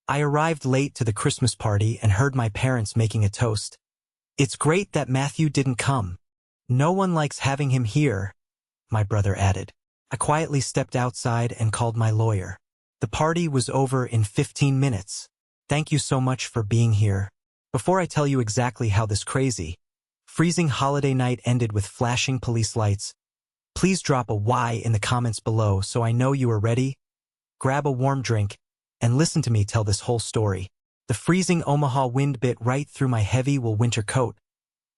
I arrived late to the Christmas party and heard my parents making a toast. "It's great that Matthew didn't come. No one likes having him here," my brother added. I quietly stepped outside and called my lawyer. "The party was over in 15 minutes. Thank you so much for being here. Before I tell you exactly how this crazy, freezing holiday night ended with flashing police lights, please drop a Y in the comments below so I know you are ready. Grab a warm drink and listen to me tell this whole story." The freezing Omaha wind bit right through my heavy wool winter coat,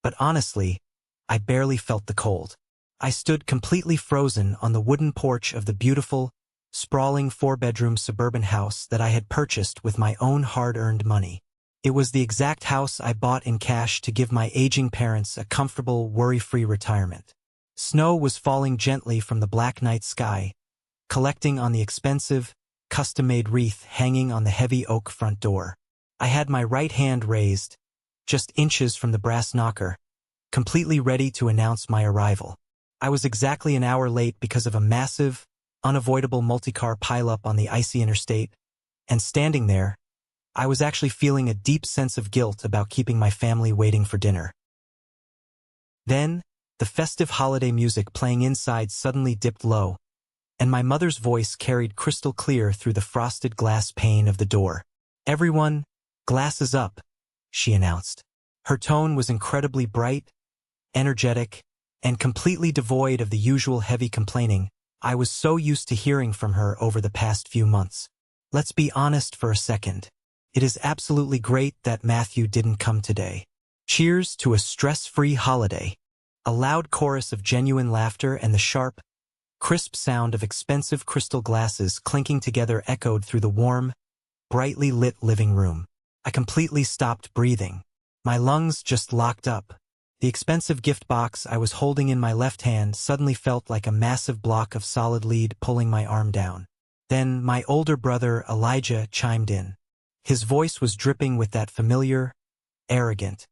but honestly, I barely felt the cold. I stood completely frozen on the wooden porch of the beautiful, sprawling 4-bedroom suburban house that I had purchased with my own hard-earned money. It was the exact house I bought in cash to give my aging parents a comfortable, worry-free retirement. Snow was falling gently from the black night sky, collecting on the expensive, custom-made wreath hanging on the heavy oak front door. I had my right hand raised, just inches from the brass knocker, completely ready to announce my arrival. I was exactly an hour late because of a massive, unavoidable multi-car pileup on the icy interstate, and standing there, I was actually feeling a deep sense of guilt about keeping my family waiting for dinner. Then, the festive holiday music playing inside suddenly dipped low, and my mother's voice carried crystal clear through the frosted glass pane of the door. "Everyone, glasses up," she announced. Her tone was incredibly bright, energetic, and completely devoid of the usual heavy complaining I was so used to hearing from her over the past few months. "Let's be honest for a second. It is absolutely great that Matthew didn't come today. Cheers to a stress-free holiday." A loud chorus of genuine laughter and the sharp, crisp sound of expensive crystal glasses clinking together echoed through the warm, brightly lit living room. I completely stopped breathing. My lungs just locked up. The expensive gift box I was holding in my left hand suddenly felt like a massive block of solid lead pulling my arm down. Then my older brother, Elijah, chimed in. His voice was dripping with that familiar, arrogant,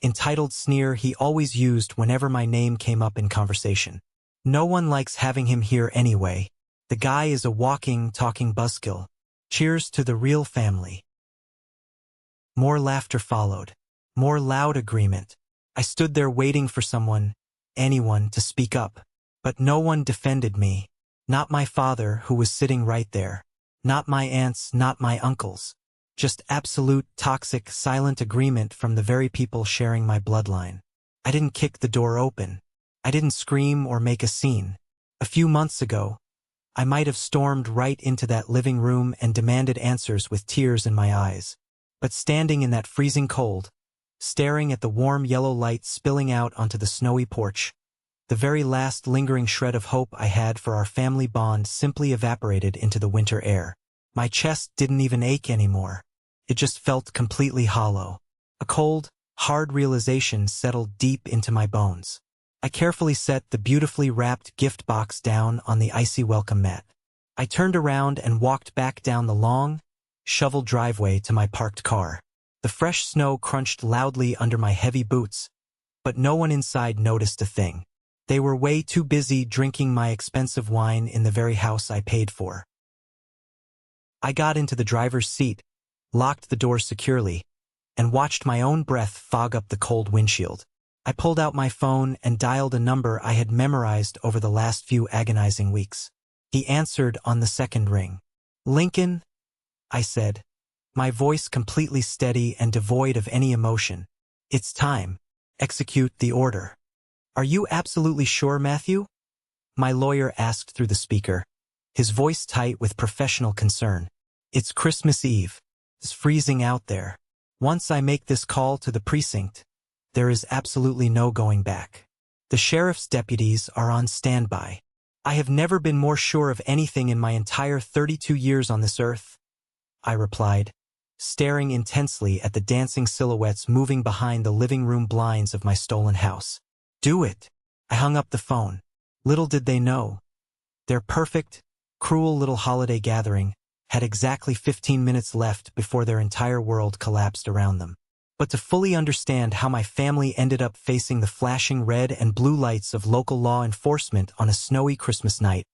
entitled sneer he always used whenever my name came up in conversation. "No one likes having him here anyway. The guy is a walking, talking buzzkill. Cheers to the real family." More laughter followed. More loud agreement. I stood there waiting for someone, anyone, to speak up. But no one defended me. Not my father, who was sitting right there. Not my aunts, not my uncles. Just absolute, toxic, silent agreement from the very people sharing my bloodline. I didn't kick the door open. I didn't scream or make a scene. A few months ago, I might have stormed right into that living room and demanded answers with tears in my eyes. But standing in that freezing cold, staring at the warm yellow light spilling out onto the snowy porch, the very last lingering shred of hope I had for our family bond simply evaporated into the winter air. My chest didn't even ache anymore. It just felt completely hollow. A cold, hard realization settled deep into my bones. I carefully set the beautifully wrapped gift box down on the icy welcome mat. I turned around and walked back down the long, shoveled driveway to my parked car. The fresh snow crunched loudly under my heavy boots, but no one inside noticed a thing. They were way too busy drinking my expensive wine in the very house I paid for. I got into the driver's seat, locked the door securely, and watched my own breath fog up the cold windshield. I pulled out my phone and dialed a number I had memorized over the last few agonizing weeks. He answered on the second ring. "Lincoln," I said, my voice completely steady and devoid of any emotion. "It's time. Execute the order." "Are you absolutely sure, Matthew?" my lawyer asked through the speaker, his voice tight with professional concern. "It's Christmas Eve. It's freezing out there. Once I make this call to the precinct, there is absolutely no going back. The sheriff's deputies are on standby. I have never been more sure of anything in my entire 32 years on this earth," I replied, staring intensely at the dancing silhouettes moving behind the living room blinds of my stolen house. "Do it." I hung up the phone. Little did they know, their perfect, cruel little holiday gathering had exactly 15 minutes left before their entire world collapsed around them. But to fully understand how my family ended up facing the flashing red and blue lights of local law enforcement on a snowy Christmas night,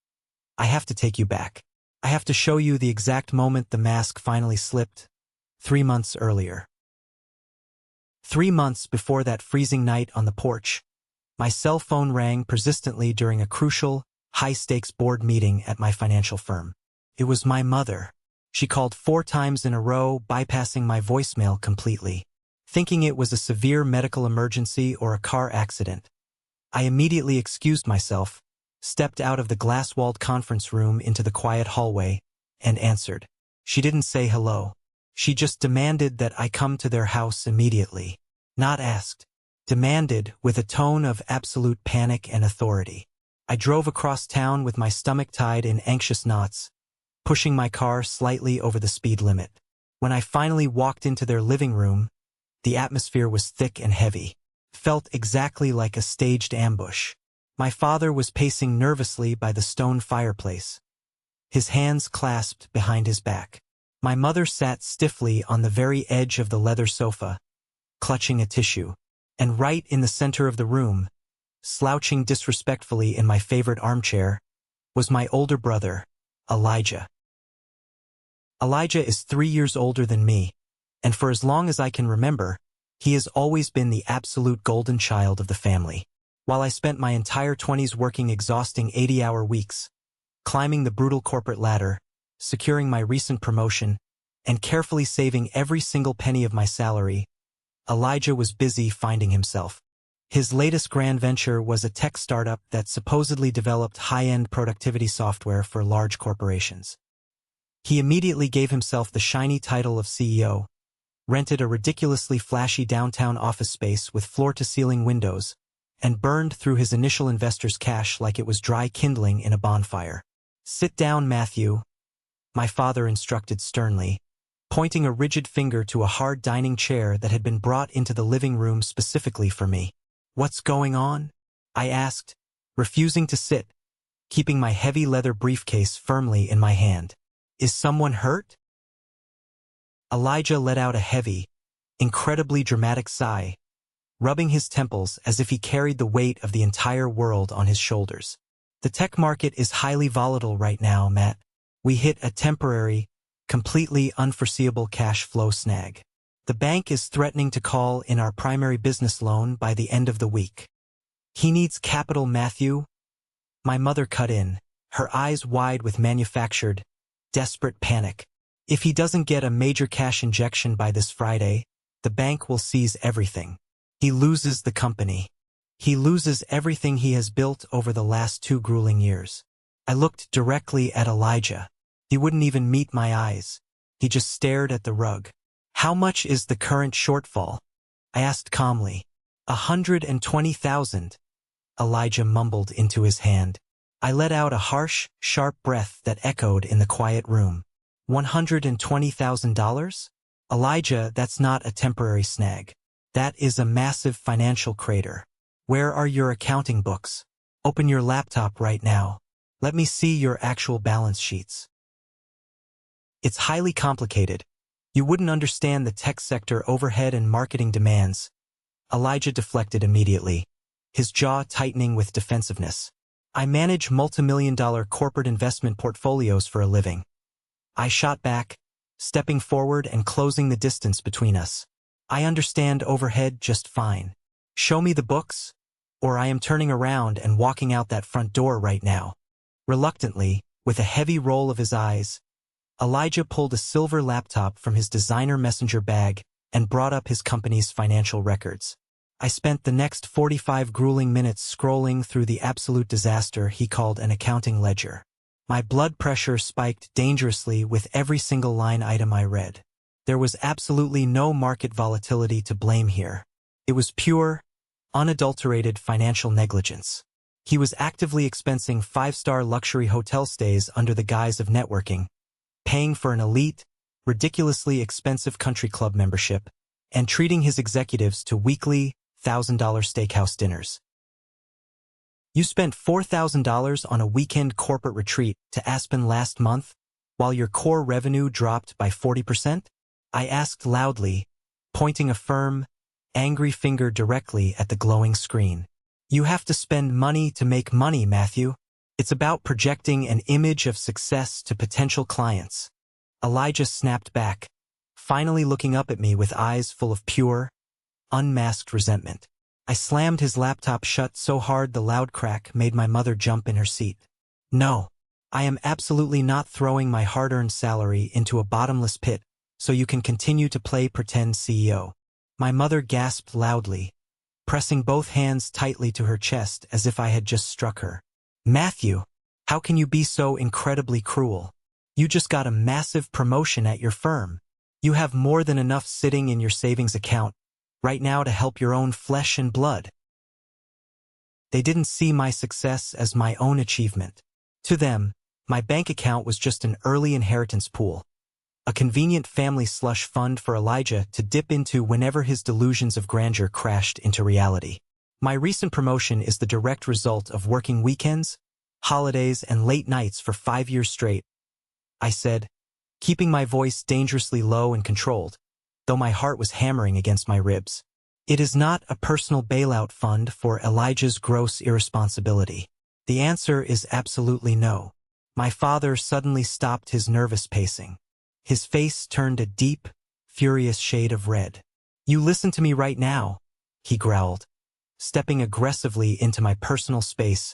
I have to take you back. I have to show you the exact moment the mask finally slipped, 3 months earlier. 3 months before that freezing night on the porch, my cell phone rang persistently during a crucial, high-stakes board meeting at my financial firm. It was my mother. She called 4 times in a row, bypassing my voicemail completely. Thinking it was a severe medical emergency or a car accident, I immediately excused myself, stepped out of the glass-walled conference room into the quiet hallway, and answered. She didn't say hello. She just demanded that I come to their house immediately. Not asked. Demanded, with a tone of absolute panic and authority. I drove across town with my stomach tied in anxious knots, pushing my car slightly over the speed limit. When I finally walked into their living room, the atmosphere was thick and heavy. Felt exactly like a staged ambush. My father was pacing nervously by the stone fireplace, his hands clasped behind his back. My mother sat stiffly on the very edge of the leather sofa, clutching a tissue. And right in the center of the room, slouching disrespectfully in my favorite armchair, was my older brother, Elijah. Elijah is 3 years older than me, and for as long as I can remember, he has always been the absolute golden child of the family. While I spent my entire 20s working exhausting 80-hour weeks, climbing the brutal corporate ladder, securing my recent promotion, and carefully saving every single penny of my salary, Elijah was busy finding himself. His latest grand venture was a tech startup that supposedly developed high-end productivity software for large corporations. He immediately gave himself the shiny title of CEO, rented a ridiculously flashy downtown office space with floor-to-ceiling windows, and burned through his initial investors' cash like it was dry kindling in a bonfire. "Sit down, Matthew," my father instructed sternly, pointing a rigid finger to a hard dining chair that had been brought into the living room specifically for me. "What's going on?" I asked, refusing to sit, keeping my heavy leather briefcase firmly in my hand. "Is someone hurt?" Elijah let out a heavy, incredibly dramatic sigh, rubbing his temples as if he carried the weight of the entire world on his shoulders. "The tech market is highly volatile right now, Matt. We hit a temporary, completely unforeseeable cash flow snag. The bank is threatening to call in our primary business loan by the end of the week." "He needs capital, Matthew," my mother cut in, her eyes wide with manufactured, desperate panic. "If he doesn't get a major cash injection by this Friday, the bank will seize everything. He loses the company. He loses everything he has built over the last 2 grueling years." I looked directly at Elijah. He wouldn't even meet my eyes. He just stared at the rug. "How much is the current shortfall?" I asked calmly. 120,000, Elijah mumbled into his hand. I let out a harsh, sharp breath that echoed in the quiet room. $120,000? Elijah, that's not a temporary snag. That is a massive financial crater. Where are your accounting books? Open your laptop right now. Let me see your actual balance sheets. It's highly complicated. You wouldn't understand the tech sector overhead and marketing demands. Elijah deflected immediately, his jaw tightening with defensiveness. I manage multimillion-dollar corporate investment portfolios for a living. I shot back, stepping forward and closing the distance between us. I understand overhead just fine. Show me the books, or I am turning around and walking out that front door right now. Reluctantly, with a heavy roll of his eyes, Elijah pulled a silver laptop from his designer messenger bag and brought up his company's financial records. I spent the next 45 grueling minutes scrolling through the absolute disaster he called an accounting ledger. My blood pressure spiked dangerously with every single line item I read. There was absolutely no market volatility to blame here. It was pure, unadulterated financial negligence. He was actively expensing 5-star luxury hotel stays under the guise of networking, paying for an elite, ridiculously expensive country club membership, and treating his executives to weekly, $1,000 steakhouse dinners. "You spent $4,000 on a weekend corporate retreat to Aspen last month, while your core revenue dropped by 40%? I asked loudly, pointing a firm, angry finger directly at the glowing screen. "You have to spend money to make money, Matthew. It's about projecting an image of success to potential clients." Elijah snapped back, finally looking up at me with eyes full of pure, unmasked resentment. I slammed his laptop shut so hard the loud crack made my mother jump in her seat. No, I am absolutely not throwing my hard-earned salary into a bottomless pit so you can continue to play pretend CEO. My mother gasped loudly, pressing both hands tightly to her chest as if I had just struck her. Matthew, how can you be so incredibly cruel? You just got a massive promotion at your firm. You have more than enough sitting in your savings account right now to help your own flesh and blood. They didn't see my success as my own achievement. To them, my bank account was just an early inheritance pool, a convenient family slush fund for Elijah to dip into whenever his delusions of grandeur crashed into reality. My recent promotion is the direct result of working weekends, holidays, and late nights for 5 years straight, I said, keeping my voice dangerously low and controlled, though my heart was hammering against my ribs. It is not a personal bailout fund for Elijah's gross irresponsibility. The answer is absolutely no. My father suddenly stopped his nervous pacing. His face turned a deep, furious shade of red. You listen to me right now, he growled, stepping aggressively into my personal space,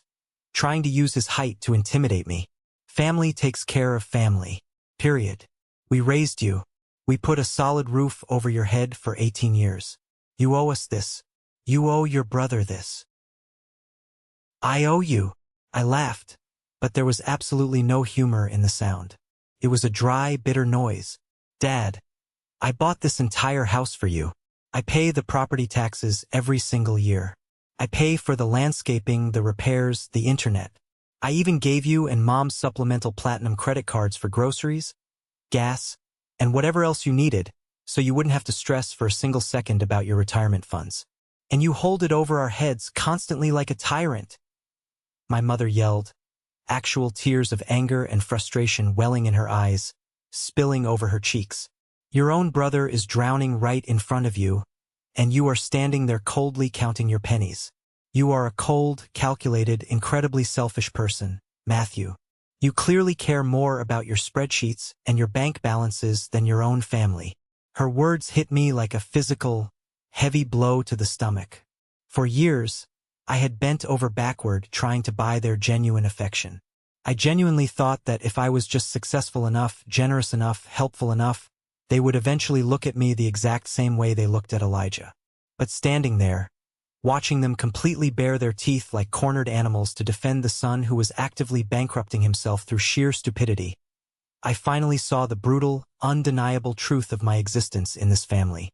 trying to use his height to intimidate me. Family takes care of family. Period. We raised you. We put a solid roof over your head for 18 years. You owe us this. You owe your brother this. I owe you. I laughed, but there was absolutely no humor in the sound. It was a dry, bitter noise. Dad, I bought this entire house for you. I pay the property taxes every single year. I pay for the landscaping, the repairs, the internet. I even gave you and Mom's supplemental platinum credit cards for groceries, gas, and whatever else you needed, so you wouldn't have to stress for a single second about your retirement funds. And you hold it over our heads constantly like a tyrant. My mother yelled, actual tears of anger and frustration welling in her eyes, spilling over her cheeks. Your own brother is drowning right in front of you, and you are standing there coldly counting your pennies. You are a cold, calculated, incredibly selfish person, Matthew. You clearly care more about your spreadsheets and your bank balances than your own family. Her words hit me like a physical, heavy blow to the stomach. For years, I had bent over backward trying to buy their genuine affection. I genuinely thought that if I was just successful enough, generous enough, helpful enough, they would eventually look at me the exact same way they looked at Elijah. But standing there, watching them completely bare their teeth like cornered animals to defend the son who was actively bankrupting himself through sheer stupidity, I finally saw the brutal, undeniable truth of my existence in this family.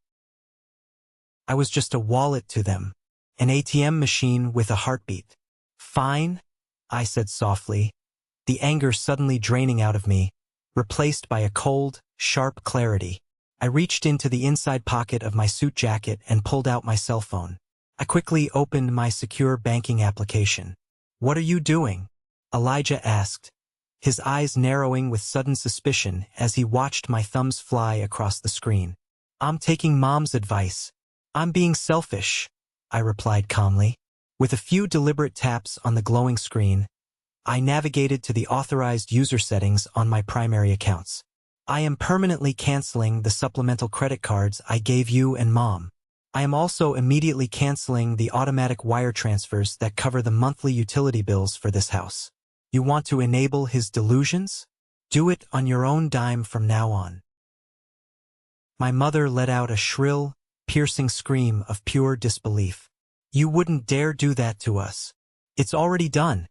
I was just a wallet to them, an ATM machine with a heartbeat. Fine, I said softly, the anger suddenly draining out of me, replaced by a cold, sharp clarity. I reached into the inside pocket of my suit jacket and pulled out my cell phone. I quickly opened my secure banking application. What are you doing? Elijah asked, his eyes narrowing with sudden suspicion as he watched my thumbs fly across the screen. I'm taking Mom's advice. I'm being selfish, I replied calmly. With a few deliberate taps on the glowing screen, I navigated to the authorized user settings on my primary accounts. I am permanently canceling the supplemental credit cards I gave you and Mom. I am also immediately canceling the automatic wire transfers that cover the monthly utility bills for this house. You want to enable his delusions? Do it on your own dime from now on. My mother let out a shrill, piercing scream of pure disbelief. You wouldn't dare do that to us. It's already done,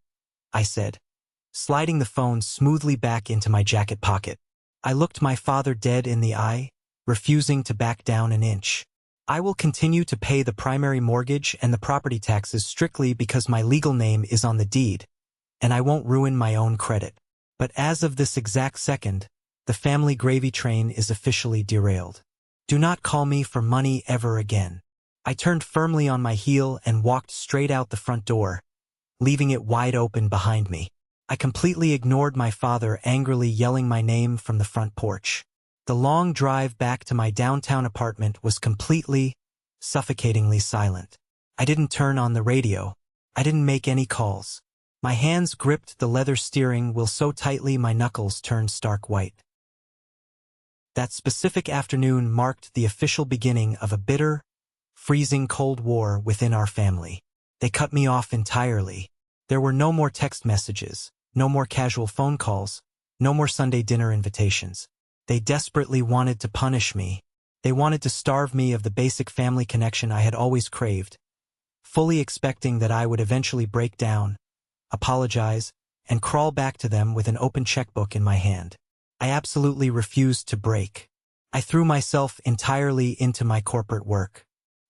I said, sliding the phone smoothly back into my jacket pocket. I looked my father dead in the eye, refusing to back down an inch. I will continue to pay the primary mortgage and the property taxes strictly because my legal name is on the deed, and I won't ruin my own credit. But as of this exact second, the family gravy train is officially derailed. Do not call me for money ever again. I turned firmly on my heel and walked straight out the front door, leaving it wide open behind me. I completely ignored my father angrily yelling my name from the front porch. The long drive back to my downtown apartment was completely, suffocatingly silent. I didn't turn on the radio. I didn't make any calls. My hands gripped the leather steering wheel so tightly my knuckles turned stark white. That specific afternoon marked the official beginning of a bitter, freezing cold war within our family. They cut me off entirely. There were no more text messages, no more casual phone calls, no more Sunday dinner invitations. They desperately wanted to punish me. They wanted to starve me of the basic family connection I had always craved, fully expecting that I would eventually break down, apologize, and crawl back to them with an open checkbook in my hand. I absolutely refused to break. I threw myself entirely into my corporate work.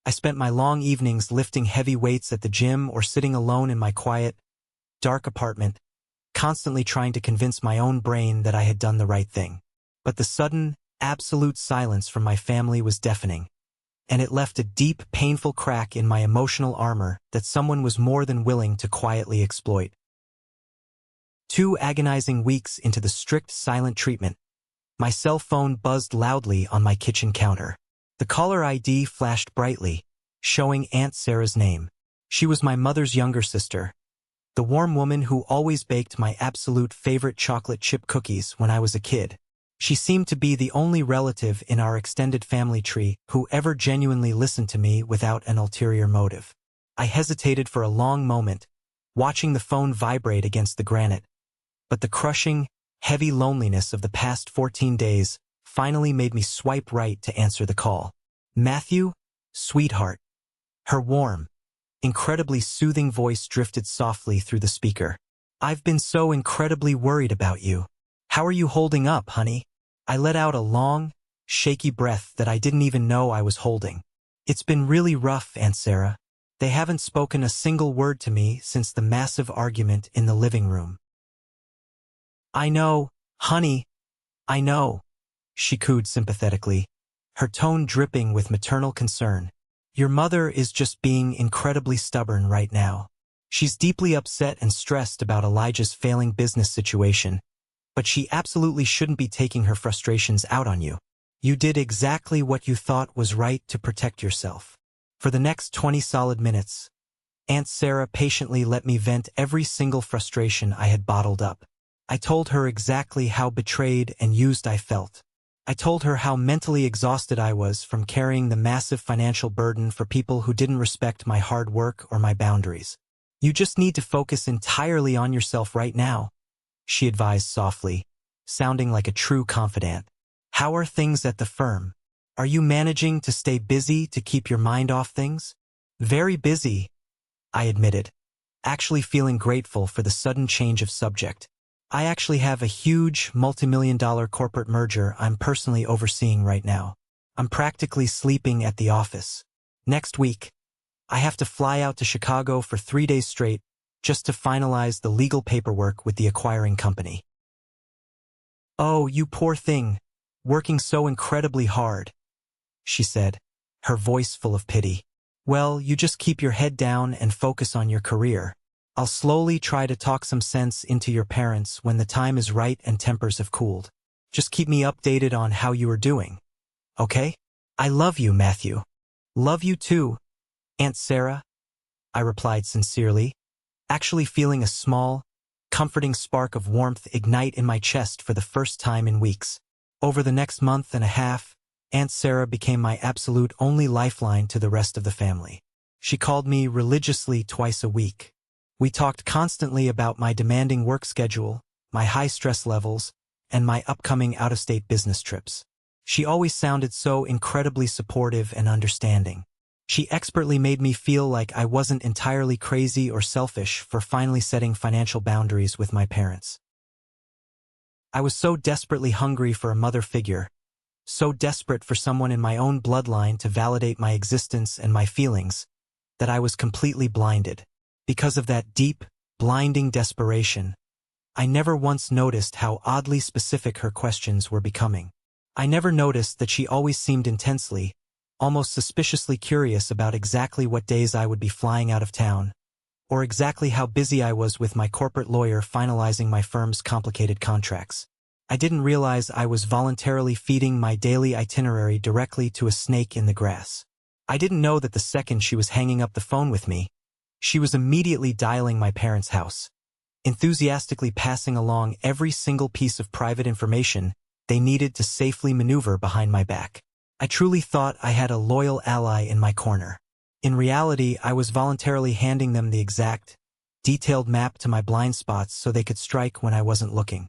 I spent my long evenings lifting heavy weights at the gym or sitting alone in my quiet, dark apartment, constantly trying to convince my own brain that I had done the right thing. But the sudden, absolute silence from my family was deafening, and it left a deep, painful crack in my emotional armor that someone was more than willing to quietly exploit. 2 agonizing weeks into the strict silent treatment, my cell phone buzzed loudly on my kitchen counter. The caller ID flashed brightly, showing Aunt Sarah's name. She was my mother's younger sister, the warm woman who always baked my absolute favorite chocolate chip cookies when I was a kid. She seemed to be the only relative in our extended family tree who ever genuinely listened to me without an ulterior motive. I hesitated for a long moment, watching the phone vibrate against the granite, but the crushing, heavy loneliness of the past 14 days finally made me swipe right to answer the call. "Matthew, sweetheart." Her warm, incredibly soothing voice drifted softly through the speaker. "I've been so incredibly worried about you. How are you holding up, honey?" I let out a long, shaky breath that I didn't even know I was holding. "It's been really rough, Aunt Sarah. They haven't spoken a single word to me since the massive argument in the living room." "I know, honey, I know," she cooed sympathetically, her tone dripping with maternal concern. "Your mother is just being incredibly stubborn right now. She's deeply upset and stressed about Elijah's failing business situation, but she absolutely shouldn't be taking her frustrations out on you. You did exactly what you thought was right to protect yourself." For the next 20 solid minutes, Aunt Sarah patiently let me vent every single frustration I had bottled up. I told her exactly how betrayed and used I felt. I told her how mentally exhausted I was from carrying the massive financial burden for people who didn't respect my hard work or my boundaries. "You just need to focus entirely on yourself right now," she advised softly, sounding like a true confidant. "How are things at the firm? Are you managing to stay busy to keep your mind off things?" "Very busy," I admitted, actually feeling grateful for the sudden change of subject. "I actually have a huge, multi-million-dollar corporate merger I'm personally overseeing right now. I'm practically sleeping at the office. Next week, I have to fly out to Chicago for 3 days straight just to finalize the legal paperwork with the acquiring company." "Oh, you poor thing, working so incredibly hard," she said, her voice full of pity. "Well, you just keep your head down and focus on your career. I'll slowly try to talk some sense into your parents when the time is right and tempers have cooled. Just keep me updated on how you are doing. Okay? I love you, Matthew." "Love you too, Aunt Sarah," I replied sincerely, actually feeling a small, comforting spark of warmth ignite in my chest for the first time in weeks. Over the next month and a half, Aunt Sarah became my absolute only lifeline to the rest of the family. She called me religiously twice a week. We talked constantly about my demanding work schedule, my high stress levels, and my upcoming out-of-state business trips. She always sounded so incredibly supportive and understanding. She expertly made me feel like I wasn't entirely crazy or selfish for finally setting financial boundaries with my parents. I was so desperately hungry for a mother figure, so desperate for someone in my own bloodline to validate my existence and my feelings, that I was completely blinded. Because of that deep, blinding desperation, I never once noticed how oddly specific her questions were becoming. I never noticed that she always seemed intensely, almost suspiciously curious about exactly what days I would be flying out of town, or exactly how busy I was with my corporate lawyer finalizing my firm's complicated contracts. I didn't realize I was voluntarily feeding my daily itinerary directly to a snake in the grass. I didn't know that the second she was hanging up the phone with me, she was immediately dialing my parents' house, enthusiastically passing along every single piece of private information they needed to safely maneuver behind my back. I truly thought I had a loyal ally in my corner. In reality, I was voluntarily handing them the exact, detailed map to my blind spots so they could strike when I wasn't looking.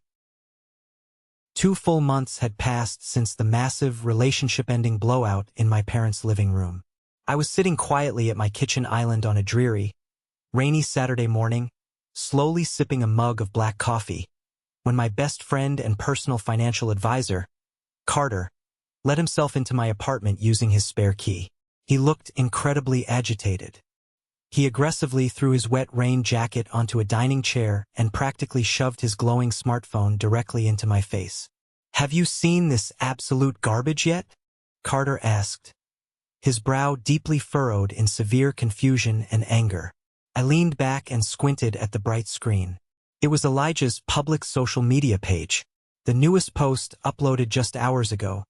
2 full months had passed since the massive relationship-ending blowout in my parents' living room. I was sitting quietly at my kitchen island on a dreary, rainy Saturday morning, slowly sipping a mug of black coffee, when my best friend and personal financial advisor, Carter, let himself into my apartment using his spare key. He looked incredibly agitated. He aggressively threw his wet rain jacket onto a dining chair and practically shoved his glowing smartphone directly into my face. "Have you seen this absolute garbage yet?" Carter asked, his brow deeply furrowed in severe confusion and anger. I leaned back and squinted at the bright screen. It was Elijah's public social media page. The newest post, uploaded just hours ago,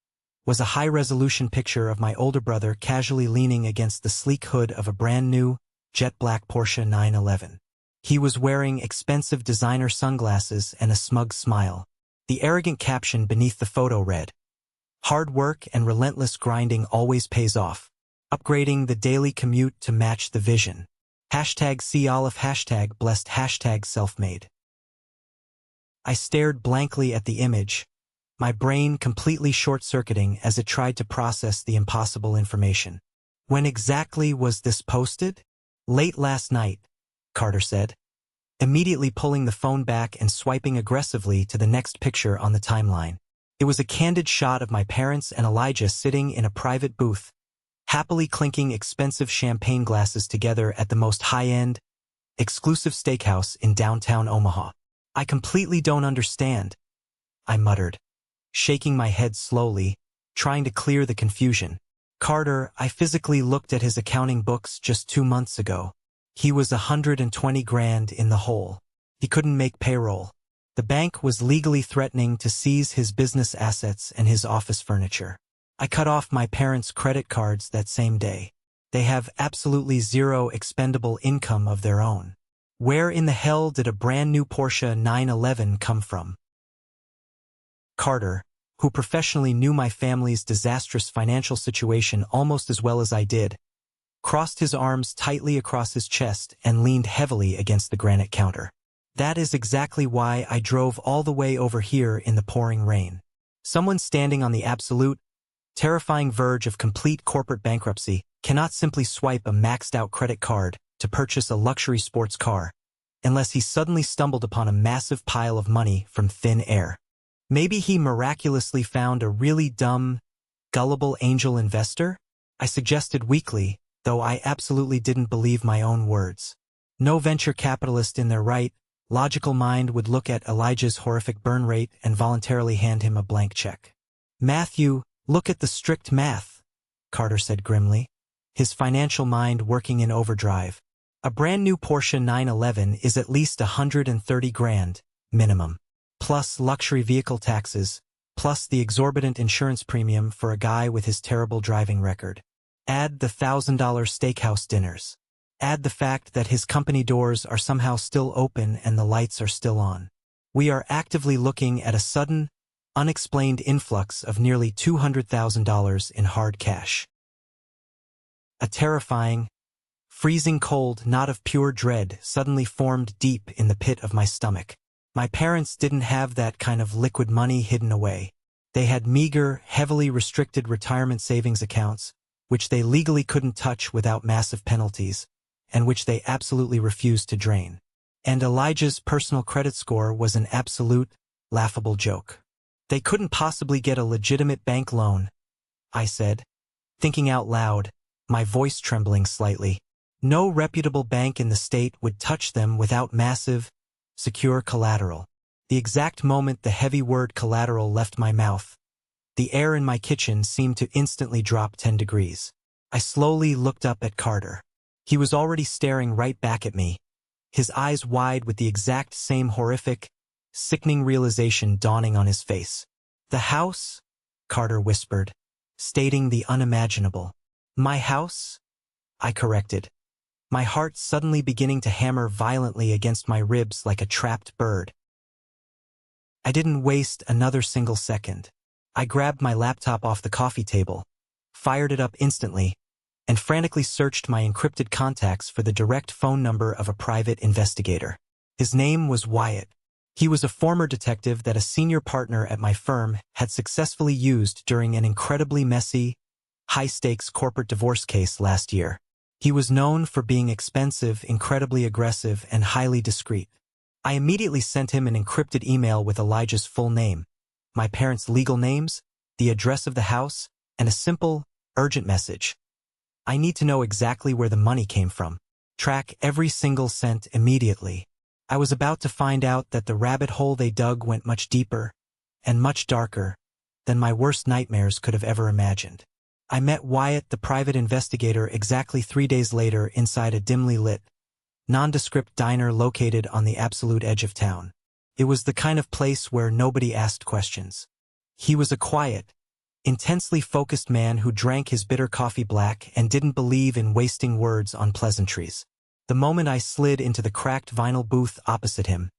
was a high-resolution picture of my older brother casually leaning against the sleek hood of a brand-new, jet-black Porsche 911. He was wearing expensive designer sunglasses and a smug smile. The arrogant caption beneath the photo read, "Hard work and relentless grinding always pays off. Upgrading the daily commute to match the vision. Hashtag see Olive, hashtag blessed, hashtag self-made." I stared blankly at the image, my brain completely short-circuiting as it tried to process the impossible information. "When exactly was this posted?" "Late last night," Carter said, immediately pulling the phone back and swiping aggressively to the next picture on the timeline. It was a candid shot of my parents and Elijah sitting in a private booth, happily clinking expensive champagne glasses together at the most high-end, exclusive steakhouse in downtown Omaha. "I completely don't understand," I muttered, shaking my head slowly, trying to clear the confusion. "Carter, I physically looked at his accounting books just 2 months ago. He was $120,000 in the hole. He couldn't make payroll. The bank was legally threatening to seize his business assets and his office furniture. I cut off my parents' credit cards that same day. They have absolutely zero expendable income of their own. Where in the hell did a brand new Porsche 911 come from?" Carter, who professionally knew my family's disastrous financial situation almost as well as I did, crossed his arms tightly across his chest and leaned heavily against the granite counter. "That is exactly why I drove all the way over here in the pouring rain. Someone standing on the absolute, terrifying verge of complete corporate bankruptcy cannot simply swipe a maxed-out credit card to purchase a luxury sports car, unless he suddenly stumbled upon a massive pile of money from thin air. Maybe he miraculously found a really dumb, gullible angel investor?" I suggested weakly, though I absolutely didn't believe my own words. No venture capitalist in their right, logical mind would look at Elijah's horrific burn rate and voluntarily hand him a blank check. "Matthew, look at the strict math," Carter said grimly, his financial mind working in overdrive. "A brand new Porsche 911 is at least $130,000, minimum. Plus luxury vehicle taxes, plus the exorbitant insurance premium for a guy with his terrible driving record. Add the $1,000 steakhouse dinners. Add the fact that his company doors are somehow still open and the lights are still on. We are actively looking at a sudden, unexplained influx of nearly $200,000 in hard cash." A terrifying, freezing cold knot of pure dread suddenly formed deep in the pit of my stomach. My parents didn't have that kind of liquid money hidden away. They had meager, heavily restricted retirement savings accounts, which they legally couldn't touch without massive penalties, and which they absolutely refused to drain. And Elijah's personal credit score was an absolute, laughable joke. "They couldn't possibly get a legitimate bank loan," I said, thinking out loud, my voice trembling slightly. "No reputable bank in the state would touch them without massive, secure collateral." The exact moment the heavy word collateral left my mouth, the air in my kitchen seemed to instantly drop 10 degrees. I slowly looked up at Carter. He was already staring right back at me, his eyes wide with the exact same horrific, sickening realization dawning on his face. "The house?" Carter whispered, stating the unimaginable. "My house?" I corrected, my heart suddenly beginning to hammer violently against my ribs like a trapped bird. I didn't waste another single second. I grabbed my laptop off the coffee table, fired it up instantly, and frantically searched my encrypted contacts for the direct phone number of a private investigator. His name was Wyatt. He was a former detective that a senior partner at my firm had successfully used during an incredibly messy, high-stakes corporate divorce case last year. He was known for being expensive, incredibly aggressive, and highly discreet. I immediately sent him an encrypted email with Elijah's full name, my parents' legal names, the address of the house, and a simple, urgent message. I need to know exactly where the money came from. Track every single cent immediately. I was about to find out that the rabbit hole they dug went much deeper and much darker than my worst nightmares could have ever imagined. I met Wyatt, the private investigator, exactly 3 days later inside a dimly lit, nondescript diner located on the absolute edge of town. It was the kind of place where nobody asked questions. He was a quiet, intensely focused man who drank his bitter coffee black and didn't believe in wasting words on pleasantries. The moment I slid into the cracked vinyl booth opposite him,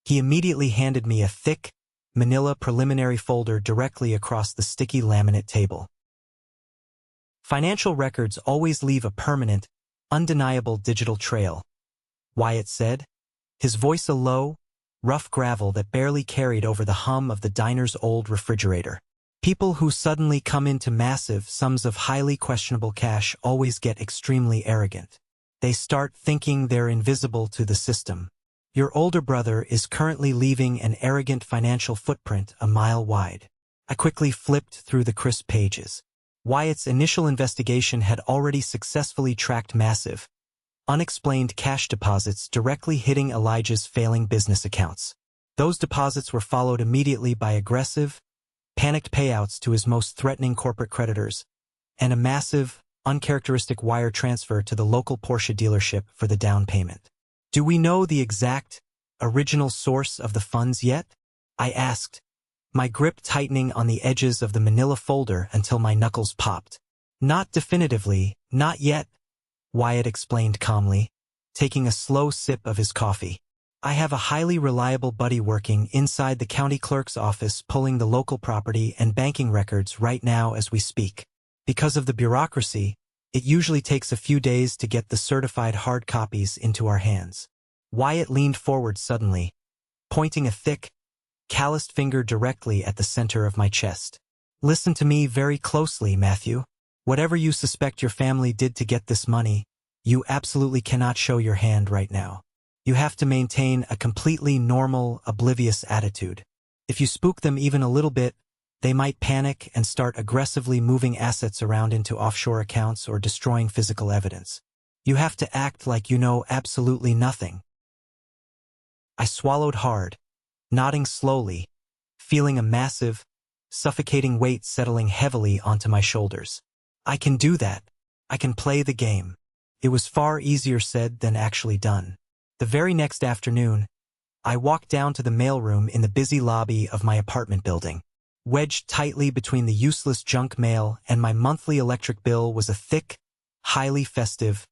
he immediately handed me a thick, manila preliminary folder directly across the sticky laminate table. Financial records always leave a permanent, undeniable digital trail, Wyatt said, his voice a low, rough gravel that barely carried over the hum of the diner's old refrigerator. People who suddenly come into massive sums of highly questionable cash always get extremely arrogant. They start thinking they're invisible to the system. Your older brother is currently leaving an arrogant financial footprint a mile wide. I quickly flipped through the crisp pages. Wyatt's initial investigation had already successfully tracked massive, unexplained cash deposits directly hitting Elijah's failing business accounts. Those deposits were followed immediately by aggressive, panicked payouts to his most threatening corporate creditors, and a massive, uncharacteristic wire transfer to the local Porsche dealership for the down payment. Do we know the exact, original source of the funds yet? I asked, my grip tightening on the edges of the manila folder until my knuckles popped. Not definitively, not yet, Wyatt explained calmly, taking a slow sip of his coffee. I have a highly reliable buddy working inside the county clerk's office pulling the local property and banking records right now as we speak. Because of the bureaucracy, it usually takes a few days to get the certified hard copies into our hands. Wyatt leaned forward suddenly, pointing a thick, calloused finger directly at the center of my chest. Listen to me very closely, Matthew. Whatever you suspect your family did to get this money, you absolutely cannot show your hand right now. You have to maintain a completely normal, oblivious attitude. If you spook them even a little bit, they might panic and start aggressively moving assets around into offshore accounts or destroying physical evidence. You have to act like you know absolutely nothing. I swallowed hard, nodding slowly, feeling a massive, suffocating weight settling heavily onto my shoulders. I can do that. I can play the game. It was far easier said than actually done. The very next afternoon, I walked down to the mailroom in the busy lobby of my apartment building. Wedged tightly between the useless junk mail and my monthly electric bill was a thick, highly festive,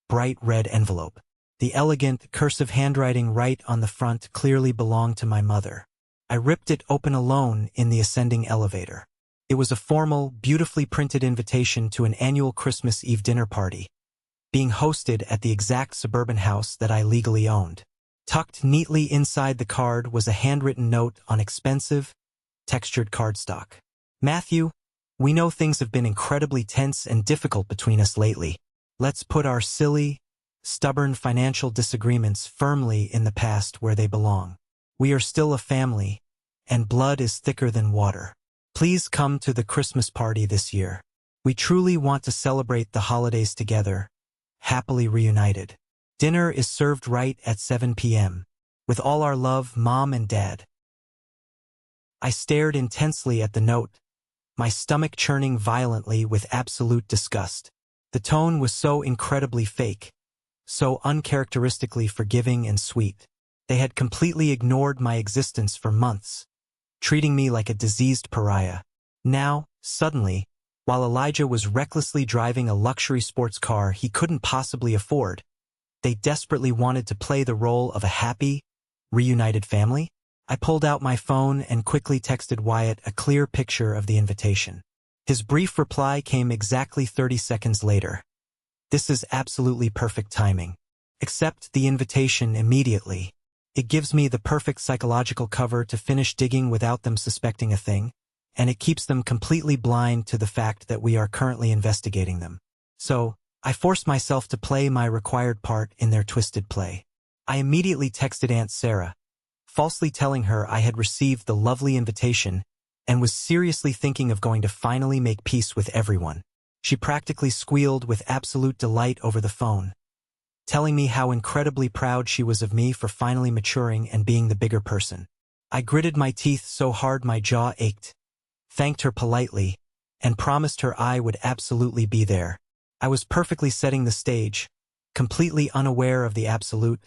bright red envelope. The elegant, cursive handwriting right on the front clearly belonged to my mother. I ripped it open alone in the ascending elevator. It was a formal, beautifully printed invitation to an annual Christmas Eve dinner party, being hosted at the exact suburban house that I legally owned. Tucked neatly inside the card was a handwritten note on expensive, textured cardstock. Matthew, we know things have been incredibly tense and difficult between us lately. Let's put our silly, stubborn financial disagreements firmly in the past where they belong. We are still a family, and blood is thicker than water. Please come to the Christmas party this year. We truly want to celebrate the holidays together, happily reunited. Dinner is served right at 7 p.m. With all our love, Mom and Dad. I stared intensely at the note, my stomach churning violently with absolute disgust. The tone was so incredibly fake, so uncharacteristically forgiving and sweet. They had completely ignored my existence for months, treating me like a diseased pariah. Now, suddenly, while Elijah was recklessly driving a luxury sports car he couldn't possibly afford, they desperately wanted to play the role of a happy, reunited family? I pulled out my phone and quickly texted Wyatt a clear picture of the invitation. His brief reply came exactly 30 seconds later. This is absolutely perfect timing. Accept the invitation immediately. It gives me the perfect psychological cover to finish digging without them suspecting a thing, and it keeps them completely blind to the fact that we are currently investigating them. So, I forced myself to play my required part in their twisted play. I immediately texted Aunt Sarah, falsely telling her I had received the lovely invitation and was seriously thinking of going to finally make peace with everyone. She practically squealed with absolute delight over the phone, telling me how incredibly proud she was of me for finally maturing and being the bigger person. I gritted my teeth so hard my jaw ached, thanked her politely, and promised her I would absolutely be there. I was perfectly setting the stage, completely unaware of the absolute,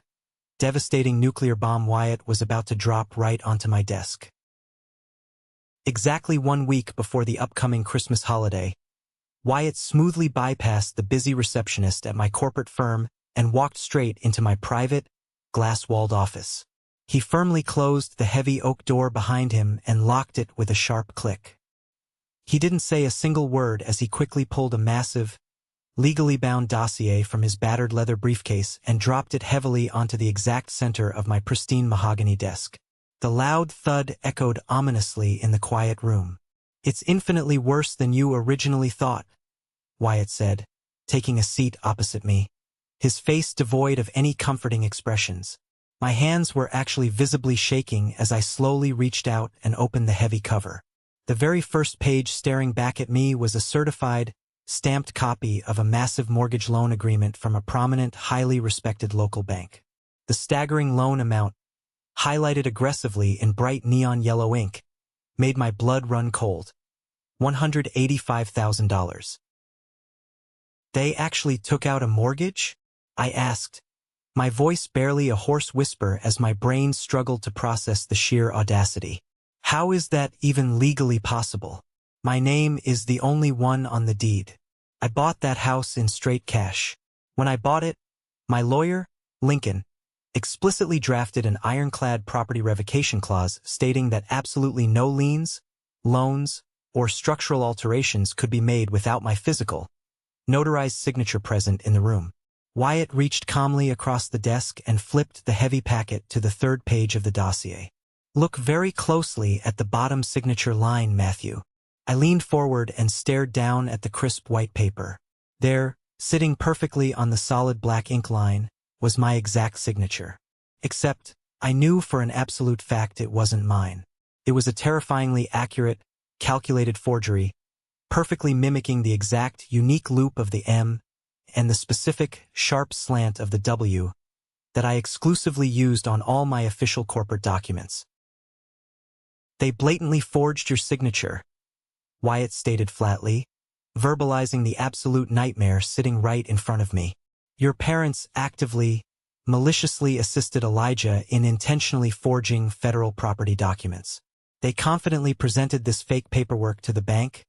devastating nuclear bomb Wyatt was about to drop right onto my desk. Exactly 1 week before the upcoming Christmas holiday, Wyatt smoothly bypassed the busy receptionist at my corporate firm and walked straight into my private, glass-walled office. He firmly closed the heavy oak door behind him and locked it with a sharp click. He didn't say a single word as he quickly pulled a massive, legally bound dossier from his battered leather briefcase and dropped it heavily onto the exact center of my pristine mahogany desk. The loud thud echoed ominously in the quiet room. "It's infinitely worse than you originally thought," Wyatt said, taking a seat opposite me, his face devoid of any comforting expressions. My hands were actually visibly shaking as I slowly reached out and opened the heavy cover. The very first page staring back at me was a certified, stamped copy of a massive mortgage loan agreement from a prominent, highly respected local bank. The staggering loan amount, highlighted aggressively in bright neon yellow ink, made my blood run cold. $185,000. "They actually took out a mortgage?" I asked, my voice barely a hoarse whisper as my brain struggled to process the sheer audacity. "How is that even legally possible? My name is the only one on the deed. I bought that house in straight cash. When I bought it, my lawyer, Lincoln, explicitly drafted an ironclad property revocation clause stating that absolutely no liens, loans, or structural alterations could be made without my physical, notarized signature present in the room." Wyatt reached calmly across the desk and flipped the heavy packet to the third page of the dossier. "Look very closely at the bottom signature line, Matthew." I leaned forward and stared down at the crisp white paper. There, sitting perfectly on the solid black ink line, was my exact signature. Except, I knew for an absolute fact it wasn't mine. It was a terrifyingly accurate, calculated forgery, perfectly mimicking the exact, unique loop of the M and the specific, sharp slant of the W that I exclusively used on all my official corporate documents. "They blatantly forged your signature," Wyatt stated flatly, verbalizing the absolute nightmare sitting right in front of me. "Your parents actively, maliciously assisted Elijah in intentionally forging federal property documents. They confidently presented this fake paperwork to the bank,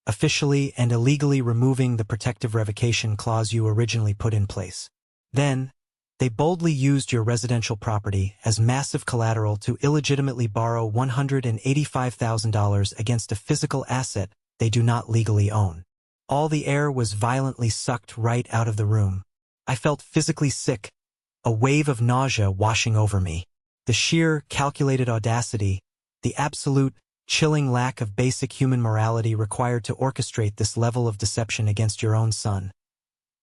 officially and illegally removing the protective revocation clause you originally put in place. Then, they boldly used your residential property as massive collateral to illegitimately borrow $185,000 against a physical asset they do not legally own." All the air was violently sucked right out of the room. I felt physically sick, a wave of nausea washing over me. The sheer, calculated audacity, the absolute, chilling lack of basic human morality required to orchestrate this level of deception against your own son.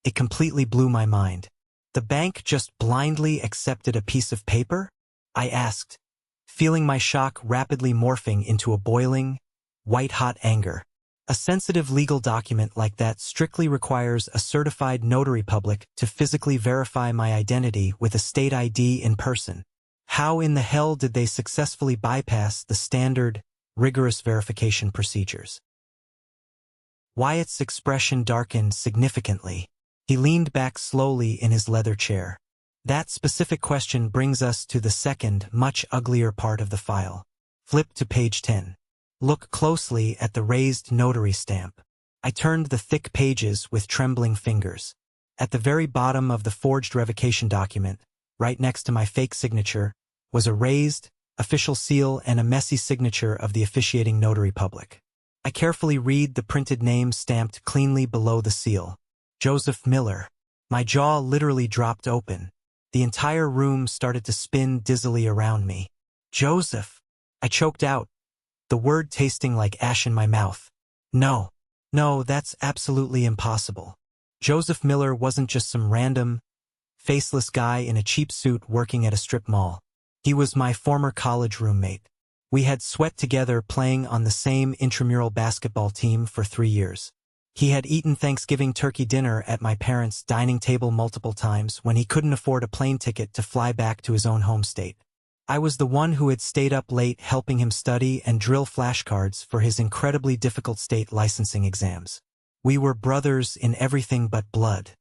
It completely blew my mind. "The bank just blindly accepted a piece of paper?" I asked, feeling my shock rapidly morphing into a boiling, white-hot anger. A sensitive legal document like that strictly requires a certified notary public to physically verify my identity with a state ID in person. How in the hell did they successfully bypass the standard, rigorous verification procedures? Wyatt's expression darkened significantly. He leaned back slowly in his leather chair. "That specific question brings us to the second, much uglier part of the file. Flip to page 10. Look closely at the raised notary stamp." I turned the thick pages with trembling fingers. At the very bottom of the forged revocation document, right next to my fake signature, was a raised, official seal, and a messy signature of the officiating notary public. I carefully read the printed name stamped cleanly below the seal. Joseph Miller. My jaw literally dropped open. The entire room started to spin dizzily around me. Joseph! I choked out, the word tasting like ash in my mouth. No, that's absolutely impossible. Joseph Miller wasn't just some random, faceless guy in a cheap suit working at a strip mall. He was my former college roommate. We had sweat together playing on the same intramural basketball team for 3 years. He had eaten Thanksgiving turkey dinner at my parents' dining table multiple times when he couldn't afford a plane ticket to fly back to his own home state. I was the one who had stayed up late helping him study and drill flashcards for his incredibly difficult state licensing exams. We were brothers in everything but blood.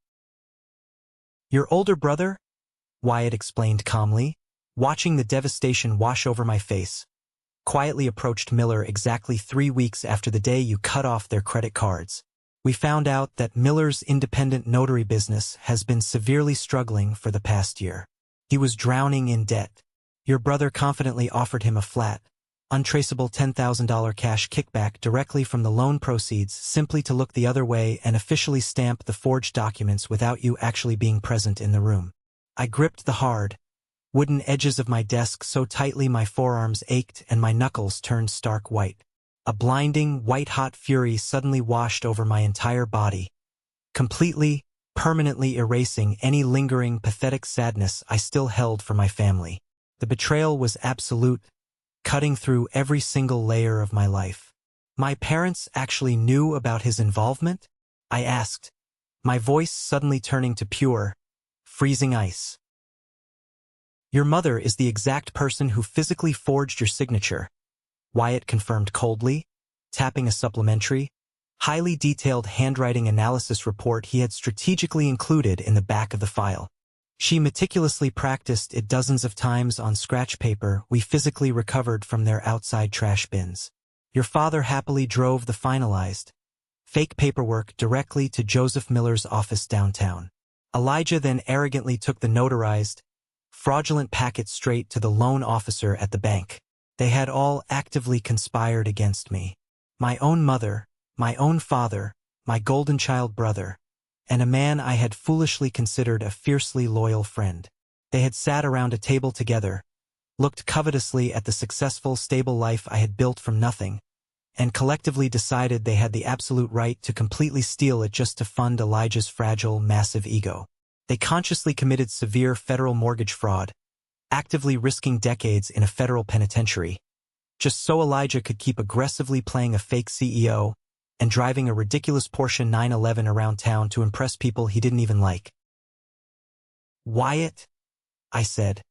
Your older brother? Wyatt explained calmly, watching the devastation wash over my face. Quietly approached Miller exactly 3 weeks after the day you cut off their credit cards. We found out that Miller's independent notary business has been severely struggling for the past year. He was drowning in debt. Your brother confidently offered him a flat, untraceable $10,000 cash kickback directly from the loan proceeds simply to look the other way and officially stamp the forged documents without you actually being present in the room. I gripped the hard, wooden edges of my desk so tightly my forearms ached and my knuckles turned stark white. A blinding, white-hot fury suddenly washed over my entire body, completely, permanently erasing any lingering, pathetic sadness I still held for my family. The betrayal was absolute, cutting through every single layer of my life. My parents actually knew about his involvement? I asked, my voice suddenly turning to pure, freezing ice. Your mother is the exact person who physically forged your signature, Wyatt confirmed coldly, tapping a supplementary, highly detailed handwriting analysis report he had strategically included in the back of the file. She meticulously practiced it dozens of times on scratch paper we physically recovered from their outside trash bins. Your father happily drove the finalized, fake paperwork directly to Joseph Miller's office downtown. Elijah then arrogantly took the notarized, fraudulent packet straight to the loan officer at the bank. They had all actively conspired against me. My own mother, my own father, my golden child brother, and a man I had foolishly considered a fiercely loyal friend. They had sat around a table together, looked covetously at the successful, stable life I had built from nothing, and collectively decided they had the absolute right to completely steal it just to fund Elijah's fragile, massive ego. They consciously committed severe federal mortgage fraud, actively risking decades in a federal penitentiary, just so Elijah could keep aggressively playing a fake CEO and driving a ridiculous Porsche 911 around town to impress people he didn't even like. Wyatt, I said,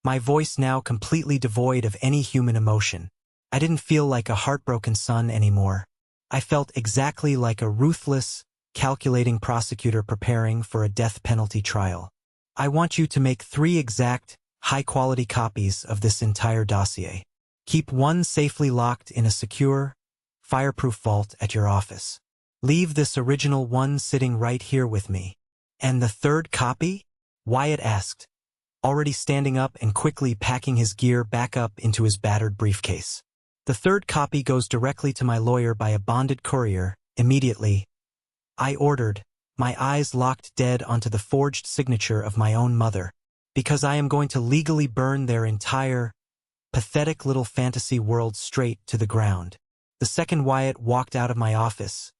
my voice now completely devoid of any human emotion. I didn't feel like a heartbroken son anymore. I felt exactly like a ruthless, calculating prosecutor preparing for a death penalty trial. I want you to make 3 exact, high-quality copies of this entire dossier. Keep one safely locked in a secure, fireproof vault at your office. Leave this original one sitting right here with me. And the 3rd copy? Wyatt asked, already standing up and quickly packing his gear back up into his battered briefcase. The 3rd copy goes directly to my lawyer by a bonded courier, immediately. I ordered, my eyes locked dead onto the forged signature of my own mother, because I am going to legally burn their entire, pathetic little fantasy world straight to the ground. The second Wyatt walked out of my office,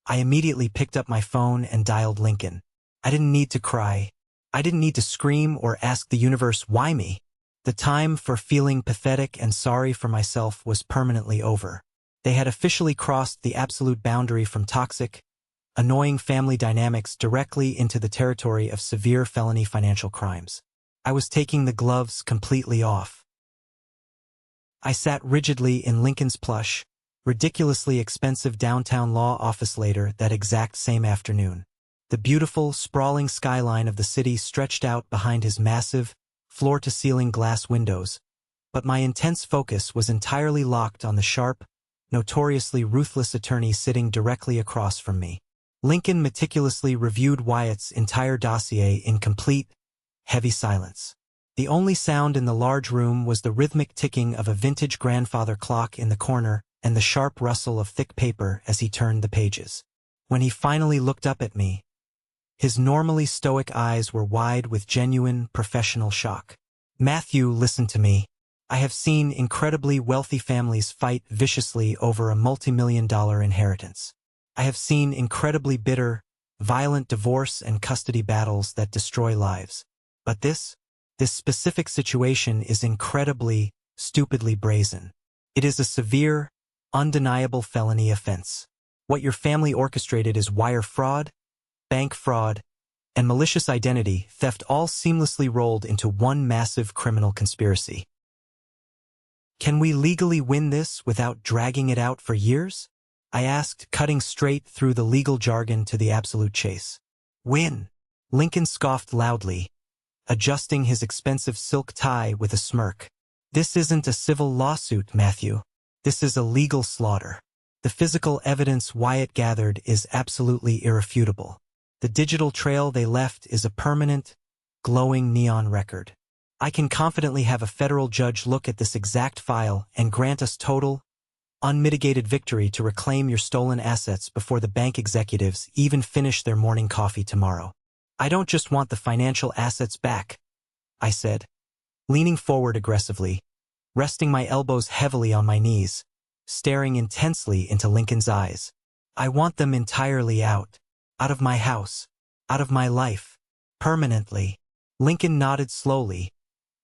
I immediately picked up my phone and dialed Lincoln. I didn't need to cry. I didn't need to scream or ask the universe why me. The time for feeling pathetic and sorry for myself was permanently over. They had officially crossed the absolute boundary from toxic, annoying family dynamics directly into the territory of severe felony financial crimes. I was taking the gloves completely off. I sat rigidly in Lincoln's plush, ridiculously expensive downtown law office later that exact same afternoon. The beautiful, sprawling skyline of the city stretched out behind his massive, floor-to-ceiling glass windows, but my intense focus was entirely locked on the sharp, notoriously ruthless attorney sitting directly across from me. Lincoln meticulously reviewed Wyatt's entire dossier in complete, heavy silence. The only sound in the large room was the rhythmic ticking of a vintage grandfather clock in the corner and the sharp rustle of thick paper as he turned the pages. When he finally looked up at me, his normally stoic eyes were wide with genuine, professional shock. "Matthew, listen to me. I have seen incredibly wealthy families fight viciously over a multi-million-dollar inheritance. I have seen incredibly bitter, violent divorce and custody battles that destroy lives. But this specific situation is incredibly, stupidly brazen. It is a severe, undeniable felony offense. What your family orchestrated is wire fraud, bank fraud, and malicious identity theft, all seamlessly rolled into one massive criminal conspiracy. Can we legally win this without dragging it out for years?" I asked, cutting straight through the legal jargon to the absolute chase. "Win?" Lincoln scoffed loudly, adjusting his expensive silk tie with a smirk. "This isn't a civil lawsuit, Matthew. This is a legal slaughter. The physical evidence Wyatt gathered is absolutely irrefutable. The digital trail they left is a permanent, glowing neon record. I can confidently have a federal judge look at this exact file and grant us total, unmitigated victory to reclaim your stolen assets before the bank executives even finish their morning coffee tomorrow. I don't just want the financial assets back," I said, leaning forward aggressively, resting my elbows heavily on my knees, staring intensely into Lincoln's eyes. "I want them entirely out of my house, out of my life, permanently." Lincoln nodded slowly,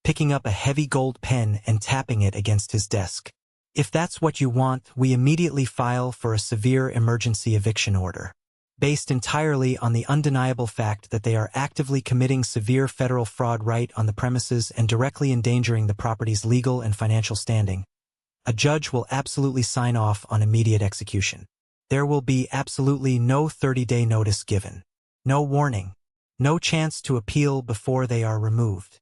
picking up a heavy gold pen and tapping it against his desk. "If that's what you want, we immediately file for a severe emergency eviction order, based entirely on the undeniable fact that they are actively committing severe federal fraud right on the premises and directly endangering the property's legal and financial standing. A judge will absolutely sign off on immediate execution. There will be absolutely no 30-day notice given. No warning. No chance to appeal before they are removed."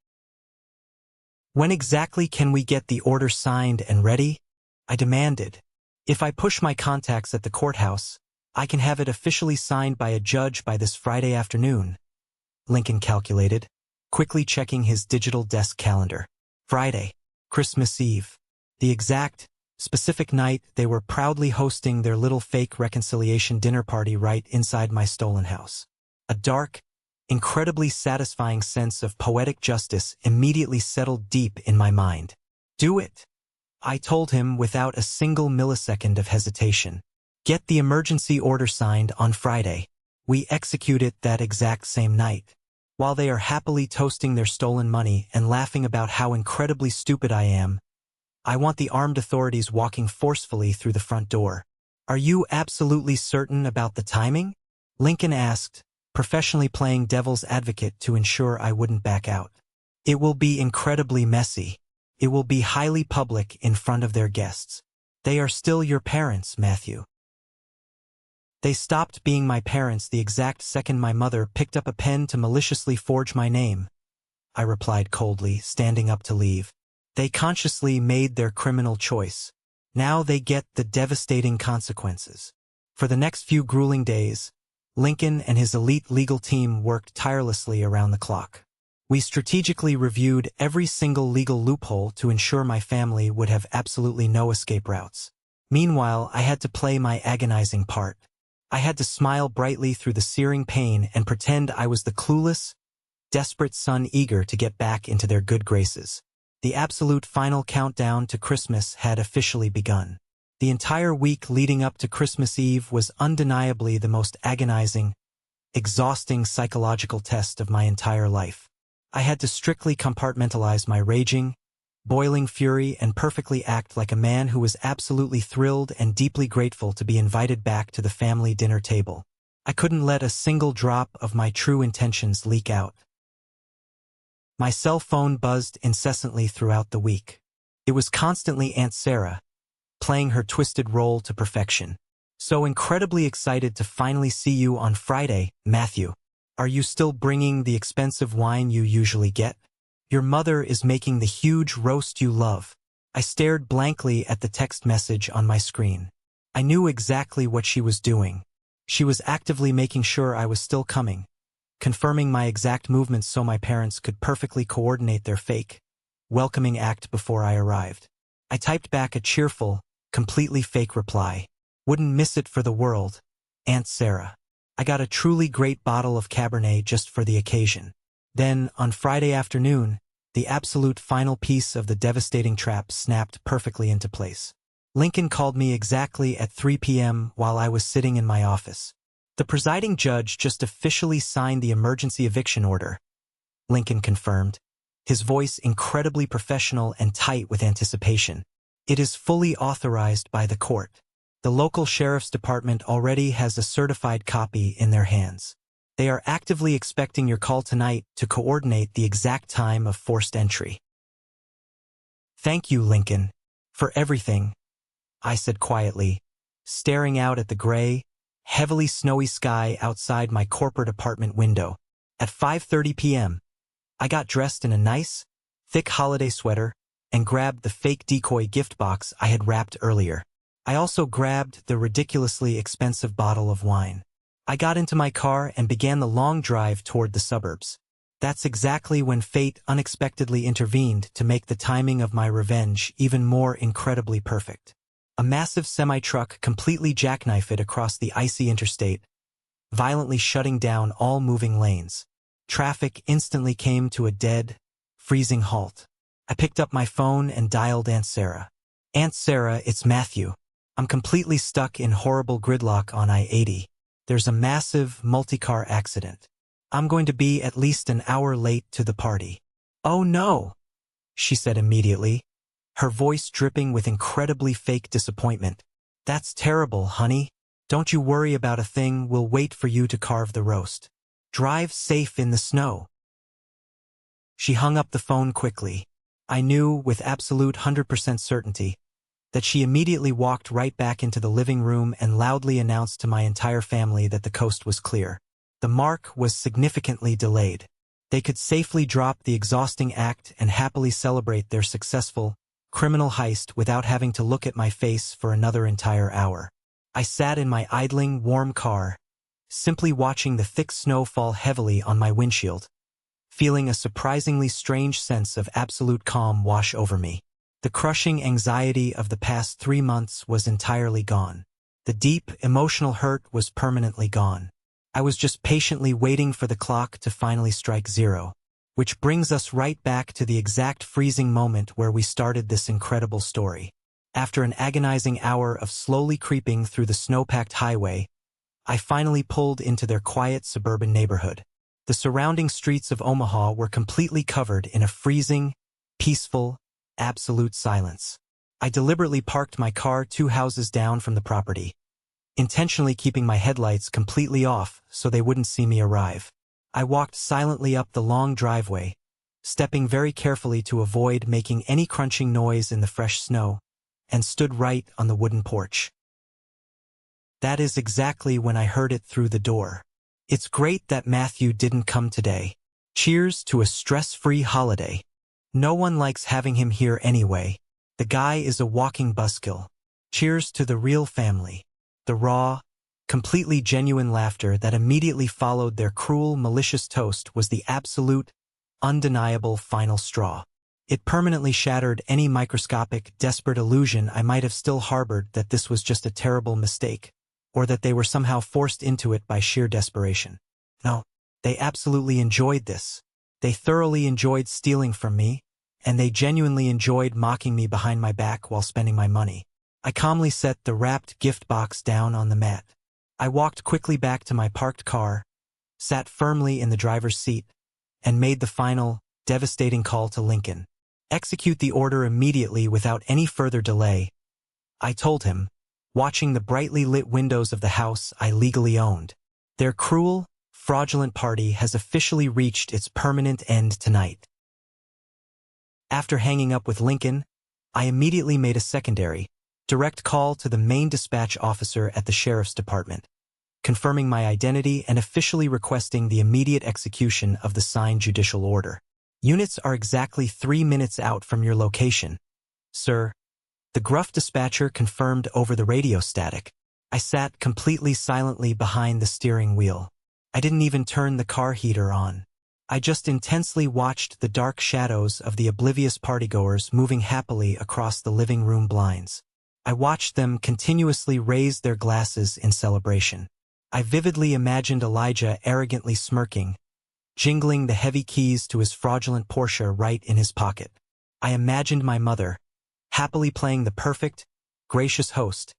"When exactly can we get the order signed and ready?" I demanded. "If I push my contacts at the courthouse, I can have it officially signed by a judge by this Friday afternoon," Lincoln calculated, quickly checking his digital desk calendar. Friday, Christmas Eve. The exact, specific night they were proudly hosting their little fake reconciliation dinner party right inside my stolen house. A dark, incredibly satisfying sense of poetic justice immediately settled deep in my mind. "Do it," I told him without a single millisecond of hesitation. "Get the emergency order signed on Friday. We execute it that exact same night." While they are happily toasting their stolen money and laughing about how incredibly stupid I am, I want the armed authorities walking forcefully through the front door. "Are you absolutely certain about the timing?" Lincoln asked, professionally playing devil's advocate to ensure I wouldn't back out. "It will be incredibly messy. It will be highly public in front of their guests. They are still your parents, Matthew." "They stopped being my parents the exact second my mother picked up a pen to maliciously forge my name," I replied coldly, standing up to leave. "They consciously made their criminal choice. Now they get the devastating consequences." For the next few grueling days, Lincoln and his elite legal team worked tirelessly around the clock. We strategically reviewed every single legal loophole to ensure my family would have absolutely no escape routes. Meanwhile, I had to play my agonizing part. I had to smile brightly through the searing pain and pretend I was the clueless, desperate son eager to get back into their good graces. The absolute final countdown to Christmas had officially begun. The entire week leading up to Christmas Eve was undeniably the most agonizing, exhausting psychological test of my entire life. I had to strictly compartmentalize my raging, boiling fury and perfectly act like a man who was absolutely thrilled and deeply grateful to be invited back to the family dinner table. I couldn't let a single drop of my true intentions leak out. My cell phone buzzed incessantly throughout the week. It was constantly Aunt Sarah, playing her twisted role to perfection. "So incredibly excited to finally see you on Friday, Matthew. Are you still bringing the expensive wine you usually get? Your mother is making the huge roast you love." I stared blankly at the text message on my screen. I knew exactly what she was doing. She was actively making sure I was still coming, confirming my exact movements so my parents could perfectly coordinate their fake, welcoming act before I arrived. I typed back a cheerful, completely fake reply. Wouldn't miss it for the world, Aunt Sarah. I got a truly great bottle of Cabernet just for the occasion. Then, on Friday afternoon, the absolute final piece of the devastating trap snapped perfectly into place. Lincoln called me exactly at 3 p.m. while I was sitting in my office. The presiding judge just officially signed the emergency eviction order, Lincoln confirmed, his voice incredibly professional and tight with anticipation. It is fully authorized by the court. The local sheriff's department already has a certified copy in their hands. They are actively expecting your call tonight to coordinate the exact time of forced entry. Thank you, Lincoln, for everything, I said quietly, staring out at the gray, heavily snowy sky outside my corporate apartment window. At 5:30 p.m., I got dressed in a nice, thick holiday sweater and grabbed the fake decoy gift box I had wrapped earlier. I also grabbed the ridiculously expensive bottle of wine. I got into my car and began the long drive toward the suburbs. That's exactly when fate unexpectedly intervened to make the timing of my revenge even more incredibly perfect. A massive semi-truck completely jackknifed it across the icy interstate, violently shutting down all moving lanes. Traffic instantly came to a dead, freezing halt. I picked up my phone and dialed Aunt Sarah. Aunt Sarah, it's Matthew. I'm completely stuck in horrible gridlock on I-80. There's a massive multi-car accident. I'm going to be at least an hour late to the party. Oh no, she said immediately, her voice dripping with incredibly fake disappointment. That's terrible, honey. Don't you worry about a thing, we'll wait for you to carve the roast. Drive safe in the snow. She hung up the phone quickly. I knew, with absolute 100% certainty, that she immediately walked right back into the living room and loudly announced to my entire family that the coast was clear. The mark was significantly delayed. They could safely drop the exhausting act and happily celebrate their successful, criminal heist without having to look at my face for another entire hour. I sat in my idling, warm car, simply watching the thick snow fall heavily on my windshield, feeling a surprisingly strange sense of absolute calm wash over me. The crushing anxiety of the past 3 months was entirely gone. The deep, emotional hurt was permanently gone. I was just patiently waiting for the clock to finally strike 0. Which brings us right back to the exact freezing moment where we started this incredible story. After an agonizing hour of slowly creeping through the snow-packed highway, I finally pulled into their quiet suburban neighborhood. The surrounding streets of Omaha were completely covered in a freezing, peaceful, absolute silence. I deliberately parked my car 2 houses down from the property, intentionally keeping my headlights completely off so they wouldn't see me arrive. I walked silently up the long driveway, stepping very carefully to avoid making any crunching noise in the fresh snow, and stood right on the wooden porch. That is exactly when I heard it through the door. It's great that Matthew didn't come today. Cheers to a stress-free holiday. No one likes having him here anyway. The guy is a walking buzzkill. Cheers to the real family. The raw, completely genuine laughter that immediately followed their cruel, malicious toast was the absolute, undeniable final straw. It permanently shattered any microscopic, desperate illusion I might have still harbored that this was just a terrible mistake, or that they were somehow forced into it by sheer desperation. No, they absolutely enjoyed this. They thoroughly enjoyed stealing from me, and they genuinely enjoyed mocking me behind my back while spending my money. I calmly set the wrapped gift box down on the mat. I walked quickly back to my parked car, sat firmly in the driver's seat, and made the final, devastating call to Lincoln. Execute the order immediately without any further delay, I told him, watching the brightly lit windows of the house I legally owned. Their cruel, fraudulent party has officially reached its permanent end tonight. After hanging up with Lincoln, I immediately made a secondary, direct call to the main dispatch officer at the sheriff's department, confirming my identity and officially requesting the immediate execution of the signed judicial order. Units are exactly 3 minutes out from your location, sir. The gruff dispatcher confirmed over the radio static. I sat completely silently behind the steering wheel. I didn't even turn the car heater on. I just intensely watched the dark shadows of the oblivious partygoers moving happily across the living room blinds. I watched them continuously raise their glasses in celebration. I vividly imagined Elijah arrogantly smirking, jingling the heavy keys to his fraudulent Porsche right in his pocket. I imagined my mother, happily playing the perfect, gracious host,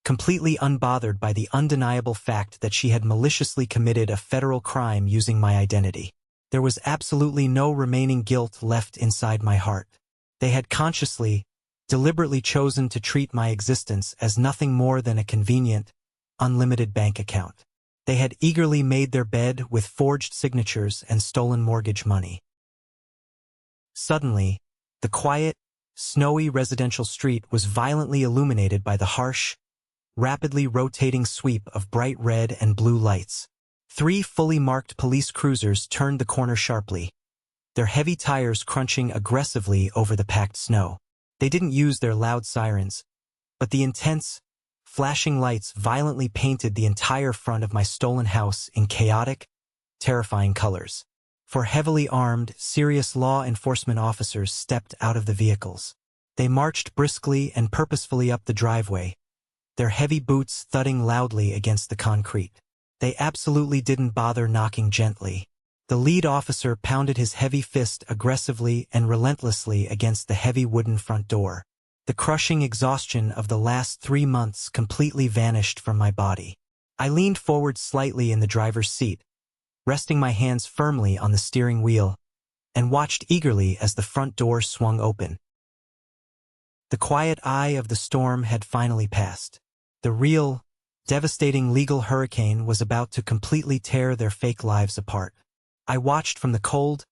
completely unbothered by the undeniable fact that she had maliciously committed a federal crime using my identity. There was absolutely no remaining guilt left inside my heart. They had consciously, deliberately chosen to treat my existence as nothing more than a convenient, unlimited bank account. They had eagerly made their bed with forged signatures and stolen mortgage money. Suddenly, the quiet, snowy residential street was violently illuminated by the harsh, rapidly rotating sweep of bright red and blue lights. 3 fully marked police cruisers turned the corner sharply, their heavy tires crunching aggressively over the packed snow. They didn't use their loud sirens, but the intense, flashing lights violently painted the entire front of my stolen house in chaotic, terrifying colors. 4 heavily armed, serious law enforcement officers stepped out of the vehicles. They marched briskly and purposefully up the driveway, their heavy boots thudding loudly against the concrete. They absolutely didn't bother knocking gently. The lead officer pounded his heavy fist aggressively and relentlessly against the heavy wooden front door. The crushing exhaustion of the last 3 months completely vanished from my body. I leaned forward slightly in the driver's seat, resting my hands firmly on the steering wheel, and watched eagerly as the front door swung open. The quiet eye of the storm had finally passed. The real, devastating legal hurricane was about to completely tear their fake lives apart. I watched from the cold,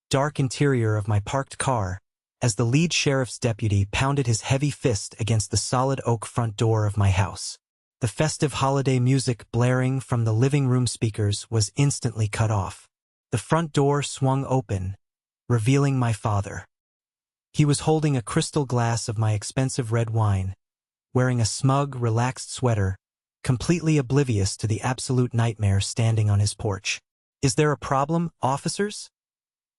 dark interior of my parked car as the lead sheriff's deputy pounded his heavy fist against the solid oak front door of my house. The festive holiday music blaring from the living room speakers was instantly cut off. The front door swung open, revealing my father. He was holding a crystal glass of my expensive red wine, wearing a smug, relaxed sweater, completely oblivious to the absolute nightmare standing on his porch. "Is there a problem, officers?"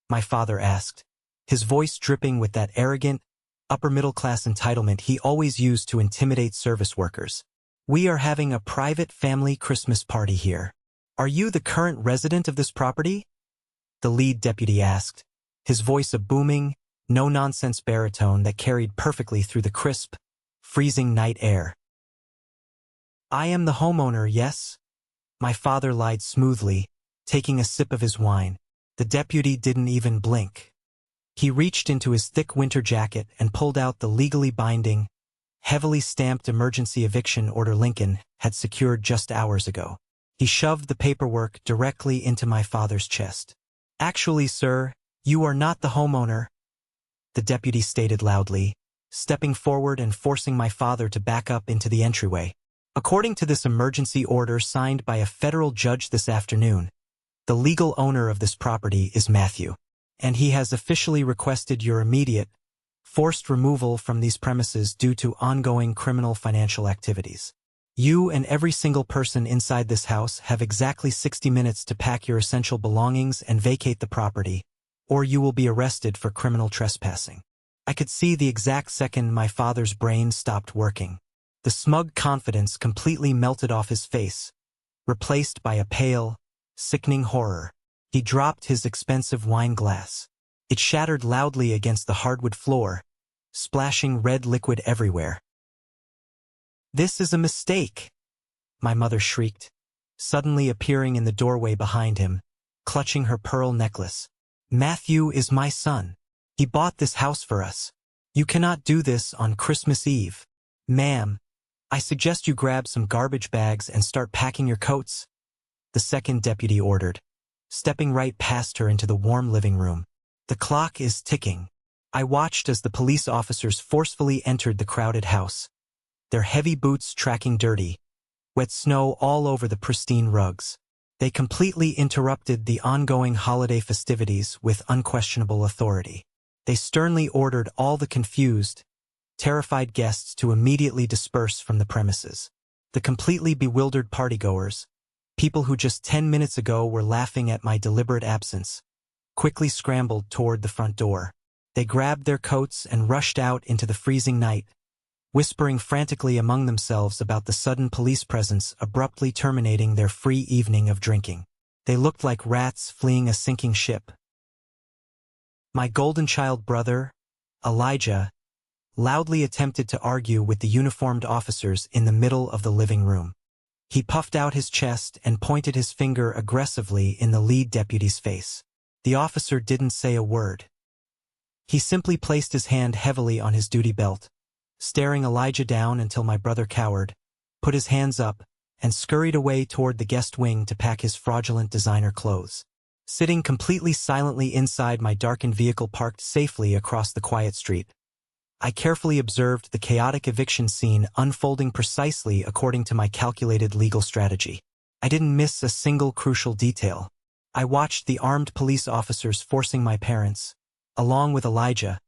my father asked, his voice dripping with that arrogant, upper-middle-class entitlement he always used to intimidate service workers. "We are having a private family Christmas party here. Are you the current resident of this property?" the lead deputy asked, his voice a booming, no-nonsense baritone that carried perfectly through the crisp, freezing night air. "I am the homeowner, yes," my father lied smoothly, taking a sip of his wine. The deputy didn't even blink. He reached into his thick winter jacket and pulled out the legally binding, heavily stamped emergency eviction order Lincoln had secured just hours ago. He shoved the paperwork directly into my father's chest. "Actually, sir, you are not the homeowner," the deputy stated loudly, stepping forward and forcing my father to back up into the entryway. "According to this emergency order signed by a federal judge this afternoon, the legal owner of this property is Matthew, and he has officially requested your immediate, forced removal from these premises due to ongoing criminal financial activities. You and every single person inside this house have exactly 60 minutes to pack your essential belongings and vacate the property, or you will be arrested for criminal trespassing." I could see the exact second my father's brain stopped working. The smug confidence completely melted off his face, replaced by a pale, sickening horror. He dropped his expensive wine glass. It shattered loudly against the hardwood floor, splashing red liquid everywhere. "This is a mistake," my mother shrieked, suddenly appearing in the doorway behind him, clutching her pearl necklace. "Matthew is my son. He bought this house for us. You cannot do this on Christmas Eve. Ma'am, I suggest you grab some garbage bags and start packing your coats," the second deputy ordered, stepping right past her into the warm living room. "The clock is ticking." I watched as the police officers forcefully entered the crowded house, their heavy boots tracking dirty, wet snow all over the pristine rugs. They completely interrupted the ongoing holiday festivities with unquestionable authority. They sternly ordered all the confused, terrified guests to immediately disperse from the premises. The completely bewildered partygoers, People who just 10 minutes ago were laughing at my deliberate absence quickly scrambled toward the front door. They grabbed their coats and rushed out into the freezing night, whispering frantically among themselves about the sudden police presence abruptly terminating their free evening of drinking. They looked like rats fleeing a sinking ship. My golden child brother, Elijah, loudly attempted to argue with the uniformed officers in the middle of the living room. He puffed out his chest and pointed his finger aggressively in the lead deputy's face. The officer didn't say a word. He simply placed his hand heavily on his duty belt, staring Elijah down until my brother cowered, put his hands up, and scurried away toward the guest wing to pack his fraudulent designer clothes. Sitting completely silently inside my darkened vehicle parked safely across the quiet street, I carefully observed the chaotic eviction scene unfolding precisely according to my calculated legal strategy. I didn't miss a single crucial detail. I watched the armed police officers forcing my parents, along with Elijah,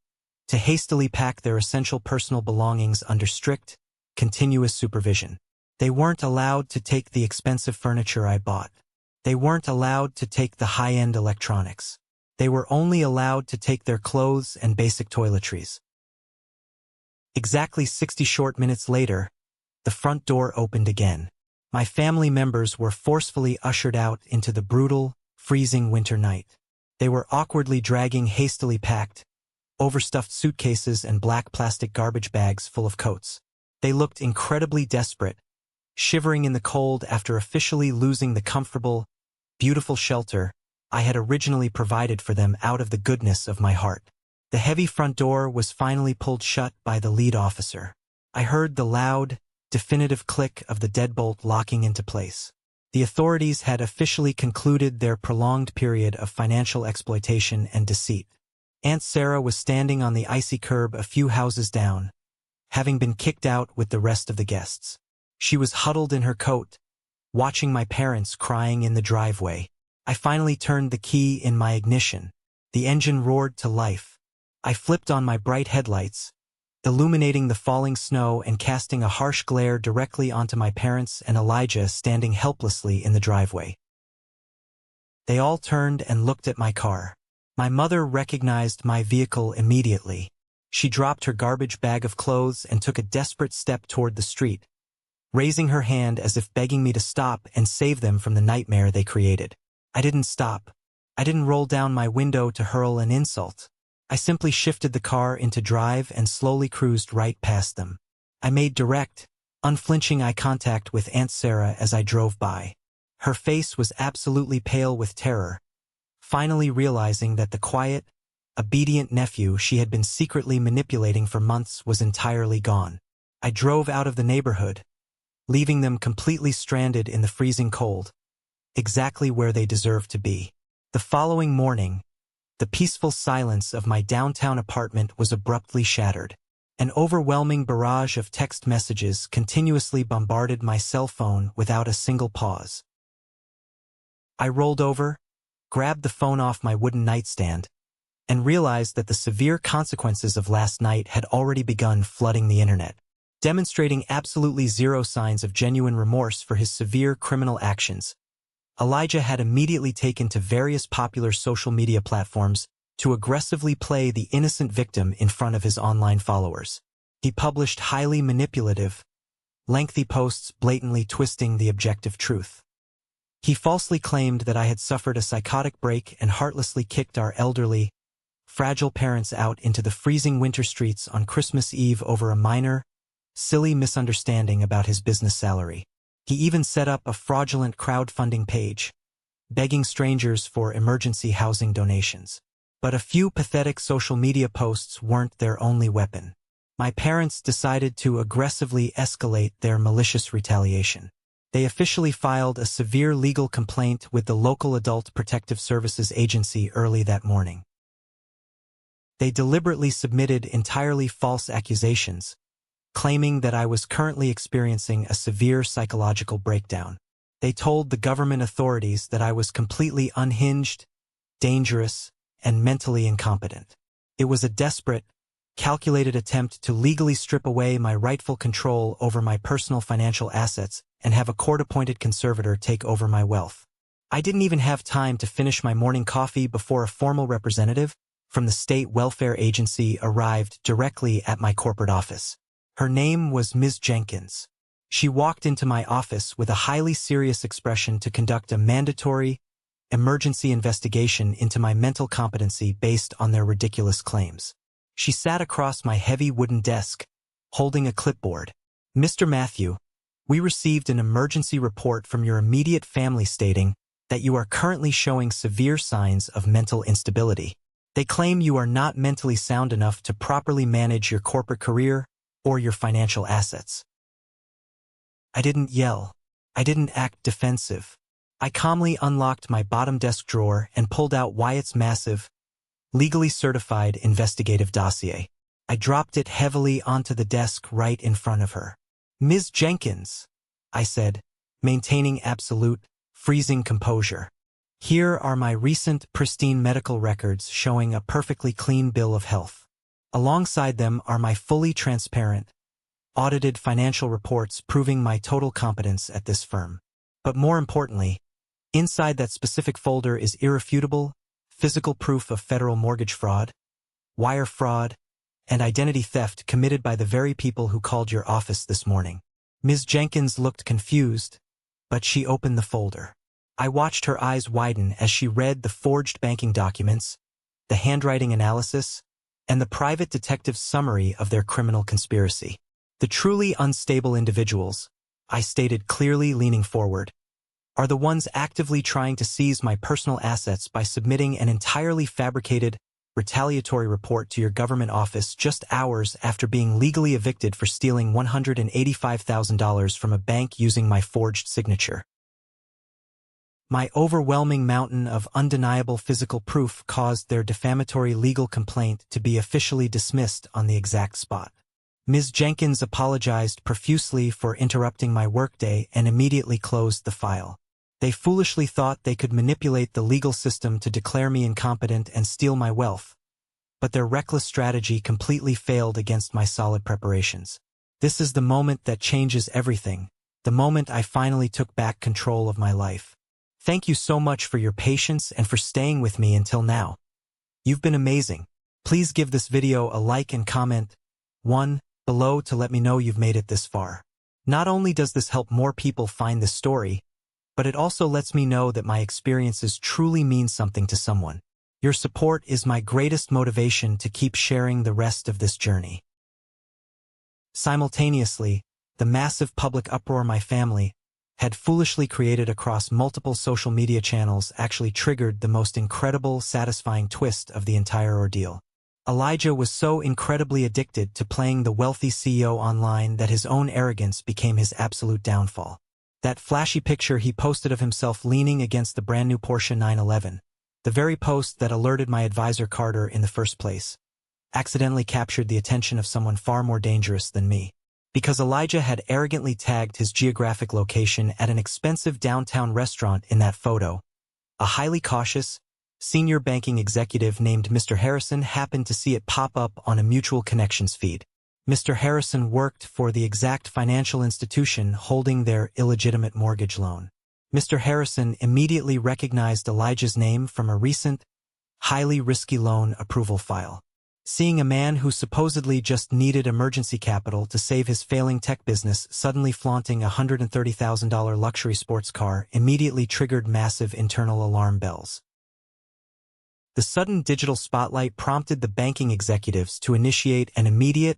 to hastily pack their essential personal belongings under strict, continuous supervision. They weren't allowed to take the expensive furniture I bought. They weren't allowed to take the high-end electronics. They were only allowed to take their clothes and basic toiletries. Exactly 60 short minutes later, the front door opened again. My family members were forcefully ushered out into the brutal, freezing winter night. They were awkwardly dragging hastily packed, overstuffed suitcases and black plastic garbage bags full of coats. They looked incredibly desperate, shivering in the cold after officially losing the comfortable, beautiful shelter I had originally provided for them out of the goodness of my heart. The heavy front door was finally pulled shut by the lead officer. I heard the loud, definitive click of the deadbolt locking into place. The authorities had officially concluded their prolonged period of financial exploitation and deceit. Aunt Sarah was standing on the icy curb a few houses down, having been kicked out with the rest of the guests. She was huddled in her coat, watching my parents crying in the driveway. I finally turned the key in my ignition. The engine roared to life. I flipped on my bright headlights, illuminating the falling snow and casting a harsh glare directly onto my parents and Elijah standing helplessly in the driveway. They all turned and looked at my car. My mother recognized my vehicle immediately. She dropped her garbage bag of clothes and took a desperate step toward the street, raising her hand as if begging me to stop and save them from the nightmare they created. I didn't stop. I didn't roll down my window to hurl an insult. I simply shifted the car into drive and slowly cruised right past them. I made direct, unflinching eye contact with Aunt Sarah as I drove by. Her face was absolutely pale with terror, finally realizing that the quiet, obedient nephew she had been secretly manipulating for months was entirely gone. I drove out of the neighborhood, leaving them completely stranded in the freezing cold, exactly where they deserved to be. The following morning, the peaceful silence of my downtown apartment was abruptly shattered. An overwhelming barrage of text messages continuously bombarded my cell phone without a single pause. I rolled over, grabbed the phone off my wooden nightstand, and realized that the severe consequences of last night had already begun flooding the internet. Demonstrating absolutely zero signs of genuine remorse for his severe criminal actions, Elijah had immediately taken to various popular social media platforms to aggressively play the innocent victim in front of his online followers. He published highly manipulative, lengthy posts blatantly twisting the objective truth. He falsely claimed that I had suffered a psychotic break and heartlessly kicked our elderly, fragile parents out into the freezing winter streets on Christmas Eve over a minor, silly misunderstanding about his business salary. He even set up a fraudulent crowdfunding page, begging strangers for emergency housing donations. But a few pathetic social media posts weren't their only weapon. My parents decided to aggressively escalate their malicious retaliation. They officially filed a severe legal complaint with the local Adult Protective Services Agency early that morning. They deliberately submitted entirely false accusations, claiming that I was currently experiencing a severe psychological breakdown. They told the government authorities that I was completely unhinged, dangerous, and mentally incompetent. It was a desperate, calculated attempt to legally strip away my rightful control over my personal financial assets and have a court-appointed conservator take over my wealth. I didn't even have time to finish my morning coffee before a formal representative from the state welfare agency arrived directly at my corporate office. Her name was Ms. Jenkins. She walked into my office with a highly serious expression to conduct a mandatory emergency investigation into my mental competency based on their ridiculous claims. She sat across my heavy wooden desk, holding a clipboard. "Mr. Matthew, we received an emergency report from your immediate family stating that you are currently showing severe signs of mental instability. They claim you are not mentally sound enough to properly manage your corporate career or your financial assets." I didn't yell. I didn't act defensive. I calmly unlocked my bottom desk drawer and pulled out Wyatt's massive, legally certified investigative dossier. I dropped it heavily onto the desk right in front of her. "Ms. Jenkins," I said, maintaining absolute, freezing composure. "Here are my recent, pristine medical records showing a perfectly clean bill of health. Alongside them are my fully transparent, audited financial reports proving my total competence at this firm. But more importantly, inside that specific folder is irrefutable, physical proof of federal mortgage fraud, wire fraud, and identity theft committed by the very people who called your office this morning." Ms. Jenkins looked confused, but she opened the folder. I watched her eyes widen as she read the forged banking documents, the handwriting analysis, and the private detective's summary of their criminal conspiracy. "The truly unstable individuals," I stated clearly, leaning forward, "are the ones actively trying to seize my personal assets by submitting an entirely fabricated, retaliatory report to your government office just hours after being legally evicted for stealing $185,000 from a bank using my forged signature. My overwhelming mountain of undeniable physical proof caused their defamatory legal complaint to be officially dismissed on the exact spot." Ms. Jenkins apologized profusely for interrupting my workday and immediately closed the file. "They foolishly thought they could manipulate the legal system to declare me incompetent and steal my wealth, but their reckless strategy completely failed against my solid preparations. This is the moment that changes everything, the moment I finally took back control of my life. Thank you so much for your patience and for staying with me until now. You've been amazing. Please give this video a like and comment 1 below to let me know you've made it this far. Not only does this help more people find this story, but it also lets me know that my experiences truly mean something to someone. Your support is my greatest motivation to keep sharing the rest of this journey." Simultaneously, the massive public uproar my family had foolishly created across multiple social media channels actually triggered the most incredible, satisfying twist of the entire ordeal. Elijah was so incredibly addicted to playing the wealthy CEO online that his own arrogance became his absolute downfall. That flashy picture he posted of himself leaning against the brand new Porsche 911, the very post that alerted my advisor Carter in the first place, accidentally captured the attention of someone far more dangerous than me. Because Elijah had arrogantly tagged his geographic location at an expensive downtown restaurant in that photo, a highly cautious, senior banking executive named Mr. Harrison happened to see it pop up on a mutual connections feed. Mr. Harrison worked for the exact financial institution holding their illegitimate mortgage loan. Mr. Harrison immediately recognized Elijah's name from a recent, highly risky loan approval file. Seeing a man who supposedly just needed emergency capital to save his failing tech business suddenly flaunting a $130,000 luxury sports car immediately triggered massive internal alarm bells. The sudden digital spotlight prompted the banking executives to initiate an immediate,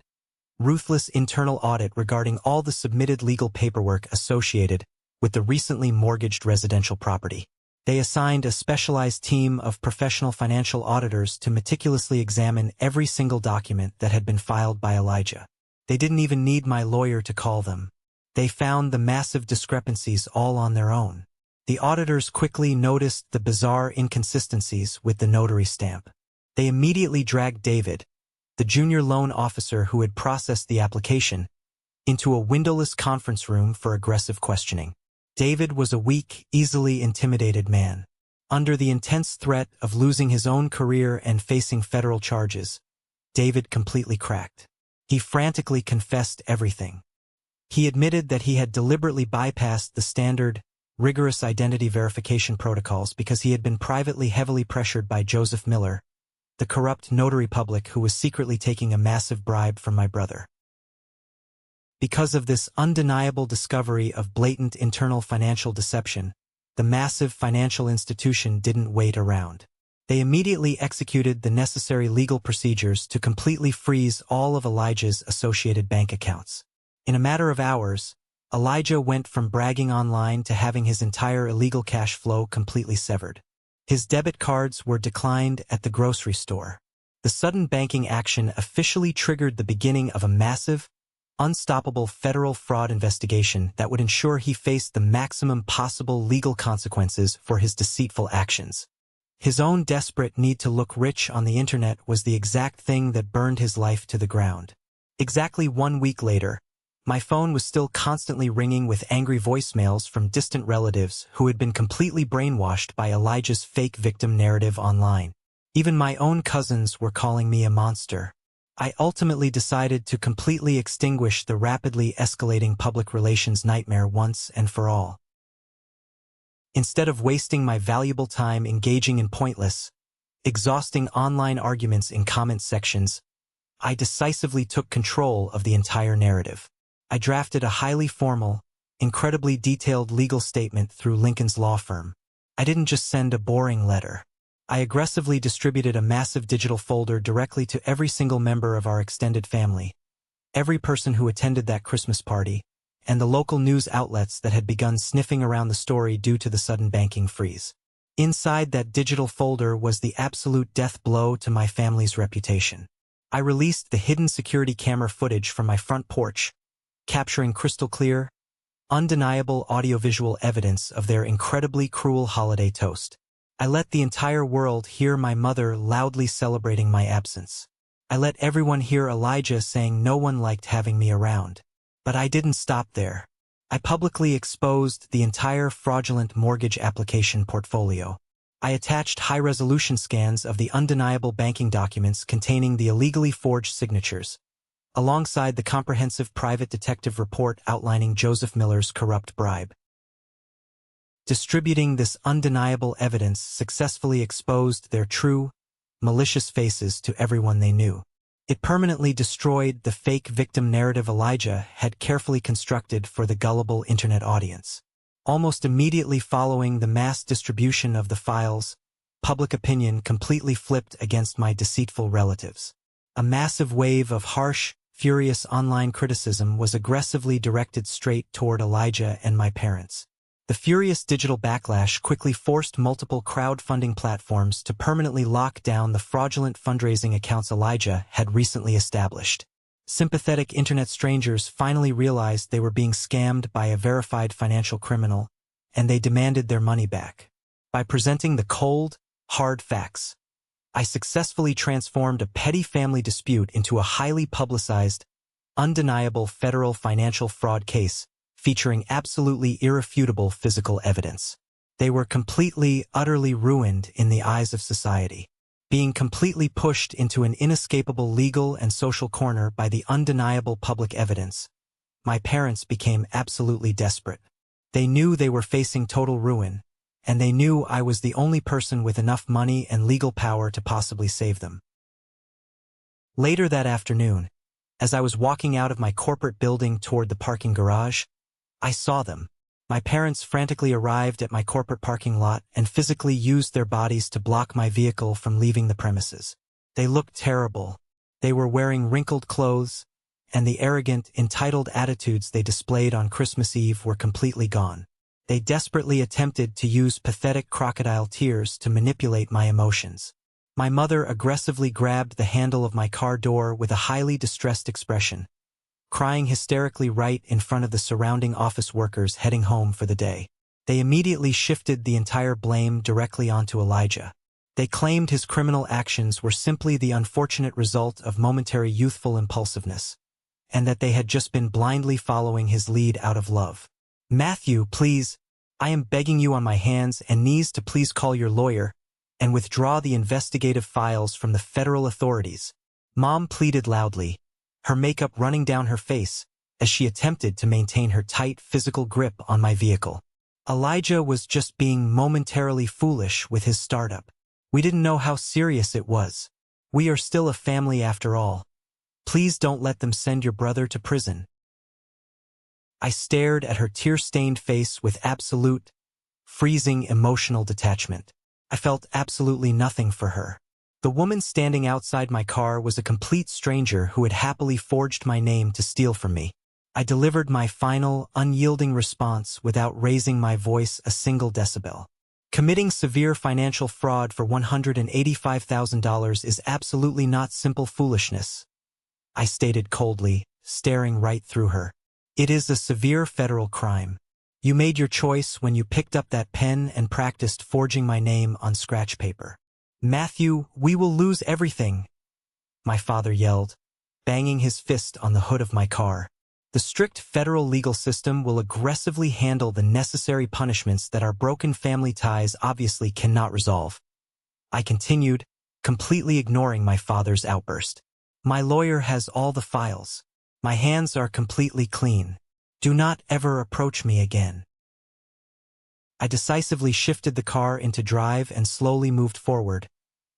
ruthless internal audit regarding all the submitted legal paperwork associated with the recently mortgaged residential property. They assigned a specialized team of professional financial auditors to meticulously examine every single document that had been filed by Elijah. They didn't even need my lawyer to call them. They found the massive discrepancies all on their own. The auditors quickly noticed the bizarre inconsistencies with the notary stamp. They immediately dragged David, the junior loan officer who had processed the application, into a windowless conference room for aggressive questioning. David was a weak, easily intimidated man. Under the intense threat of losing his own career and facing federal charges, David completely cracked. He frantically confessed everything. He admitted that he had deliberately bypassed the standard, rigorous identity verification protocols because he had been privately heavily pressured by Joseph Miller, the corrupt notary public who was secretly taking a massive bribe from my brother. Because of this undeniable discovery of blatant internal financial deception, the massive financial institution didn't wait around. They immediately executed the necessary legal procedures to completely freeze all of Elijah's associated bank accounts. In a matter of hours, Elijah went from bragging online to having his entire illegal cash flow completely severed. His debit cards were declined at the grocery store. The sudden banking action officially triggered the beginning of a massive, unstoppable federal fraud investigation that would ensure he faced the maximum possible legal consequences for his deceitful actions. His own desperate need to look rich on the internet was the exact thing that burned his life to the ground. Exactly 1 week later, my phone was still constantly ringing with angry voicemails from distant relatives who had been completely brainwashed by Elijah's fake victim narrative online. Even my own cousins were calling me a monster. I ultimately decided to completely extinguish the rapidly escalating public relations nightmare once and for all. Instead of wasting my valuable time engaging in pointless, exhausting online arguments in comment sections, I decisively took control of the entire narrative. I drafted a highly formal, incredibly detailed legal statement through Lincoln's law firm. I didn't just send a boring letter. I aggressively distributed a massive digital folder directly to every single member of our extended family, every person who attended that Christmas party, and the local news outlets that had begun sniffing around the story due to the sudden banking freeze. Inside that digital folder was the absolute death blow to my family's reputation. I released the hidden security camera footage from my front porch, capturing crystal clear, undeniable audiovisual evidence of their incredibly cruel holiday toast. I let the entire world hear my mother loudly celebrating my absence. I let everyone hear Elijah saying no one liked having me around. But I didn't stop there. I publicly exposed the entire fraudulent mortgage application portfolio. I attached high-resolution scans of the undeniable banking documents containing the illegally forged signatures, alongside the comprehensive private detective report outlining Joseph Miller's corrupt bribe. Distributing this undeniable evidence successfully exposed their true, malicious faces to everyone they knew. It permanently destroyed the fake victim narrative Elijah had carefully constructed for the gullible internet audience. Almost immediately following the mass distribution of the files, public opinion completely flipped against my deceitful relatives. A massive wave of harsh, furious online criticism was aggressively directed straight toward Elijah and my parents. The furious digital backlash quickly forced multiple crowdfunding platforms to permanently lock down the fraudulent fundraising accounts Elijah had recently established. Sympathetic internet strangers finally realized they were being scammed by a verified financial criminal, and they demanded their money back. By presenting the cold, hard facts, I successfully transformed a petty family dispute into a highly publicized, undeniable federal financial fraud case featuring absolutely irrefutable physical evidence. They were completely, utterly ruined in the eyes of society. Being completely pushed into an inescapable legal and social corner by the undeniable public evidence, my parents became absolutely desperate. They knew they were facing total ruin, and they knew I was the only person with enough money and legal power to possibly save them. Later that afternoon, as I was walking out of my corporate building toward the parking garage, I saw them. My parents frantically arrived at my corporate parking lot and physically used their bodies to block my vehicle from leaving the premises. They looked terrible. They were wearing wrinkled clothes, and the arrogant, entitled attitudes they displayed on Christmas Eve were completely gone. They desperately attempted to use pathetic crocodile tears to manipulate my emotions. My mother aggressively grabbed the handle of my car door with a highly distressed expression, crying hysterically right in front of the surrounding office workers heading home for the day. They immediately shifted the entire blame directly onto Elijah. They claimed his criminal actions were simply the unfortunate result of momentary youthful impulsiveness, and that they had just been blindly following his lead out of love. "Matthew, please, I am begging you on my hands and knees to please call your lawyer and withdraw the investigative files from the federal authorities," Mom pleaded loudly, her makeup running down her face as she attempted to maintain her tight physical grip on my vehicle. Elijah was just being momentarily foolish with his startup. We didn't know how serious it was. We are still a family after all. Please don't let them send your brother to prison. I stared at her tear-stained face with absolute, freezing emotional detachment. I felt absolutely nothing for her. The woman standing outside my car was a complete stranger who had happily forged my name to steal from me. I delivered my final, unyielding response without raising my voice a single decibel. Committing severe financial fraud for $185,000 is absolutely not simple foolishness, I stated coldly, staring right through her. It is a severe federal crime. You made your choice when you picked up that pen and practiced forging my name on scratch paper. Matthew, we will lose everything, my father yelled, banging his fist on the hood of my car. The strict federal legal system will aggressively handle the necessary punishments that our broken family ties obviously cannot resolve. I continued, completely ignoring my father's outburst. My lawyer has all the files. My hands are completely clean. Do not ever approach me again. I decisively shifted the car into drive and slowly moved forward,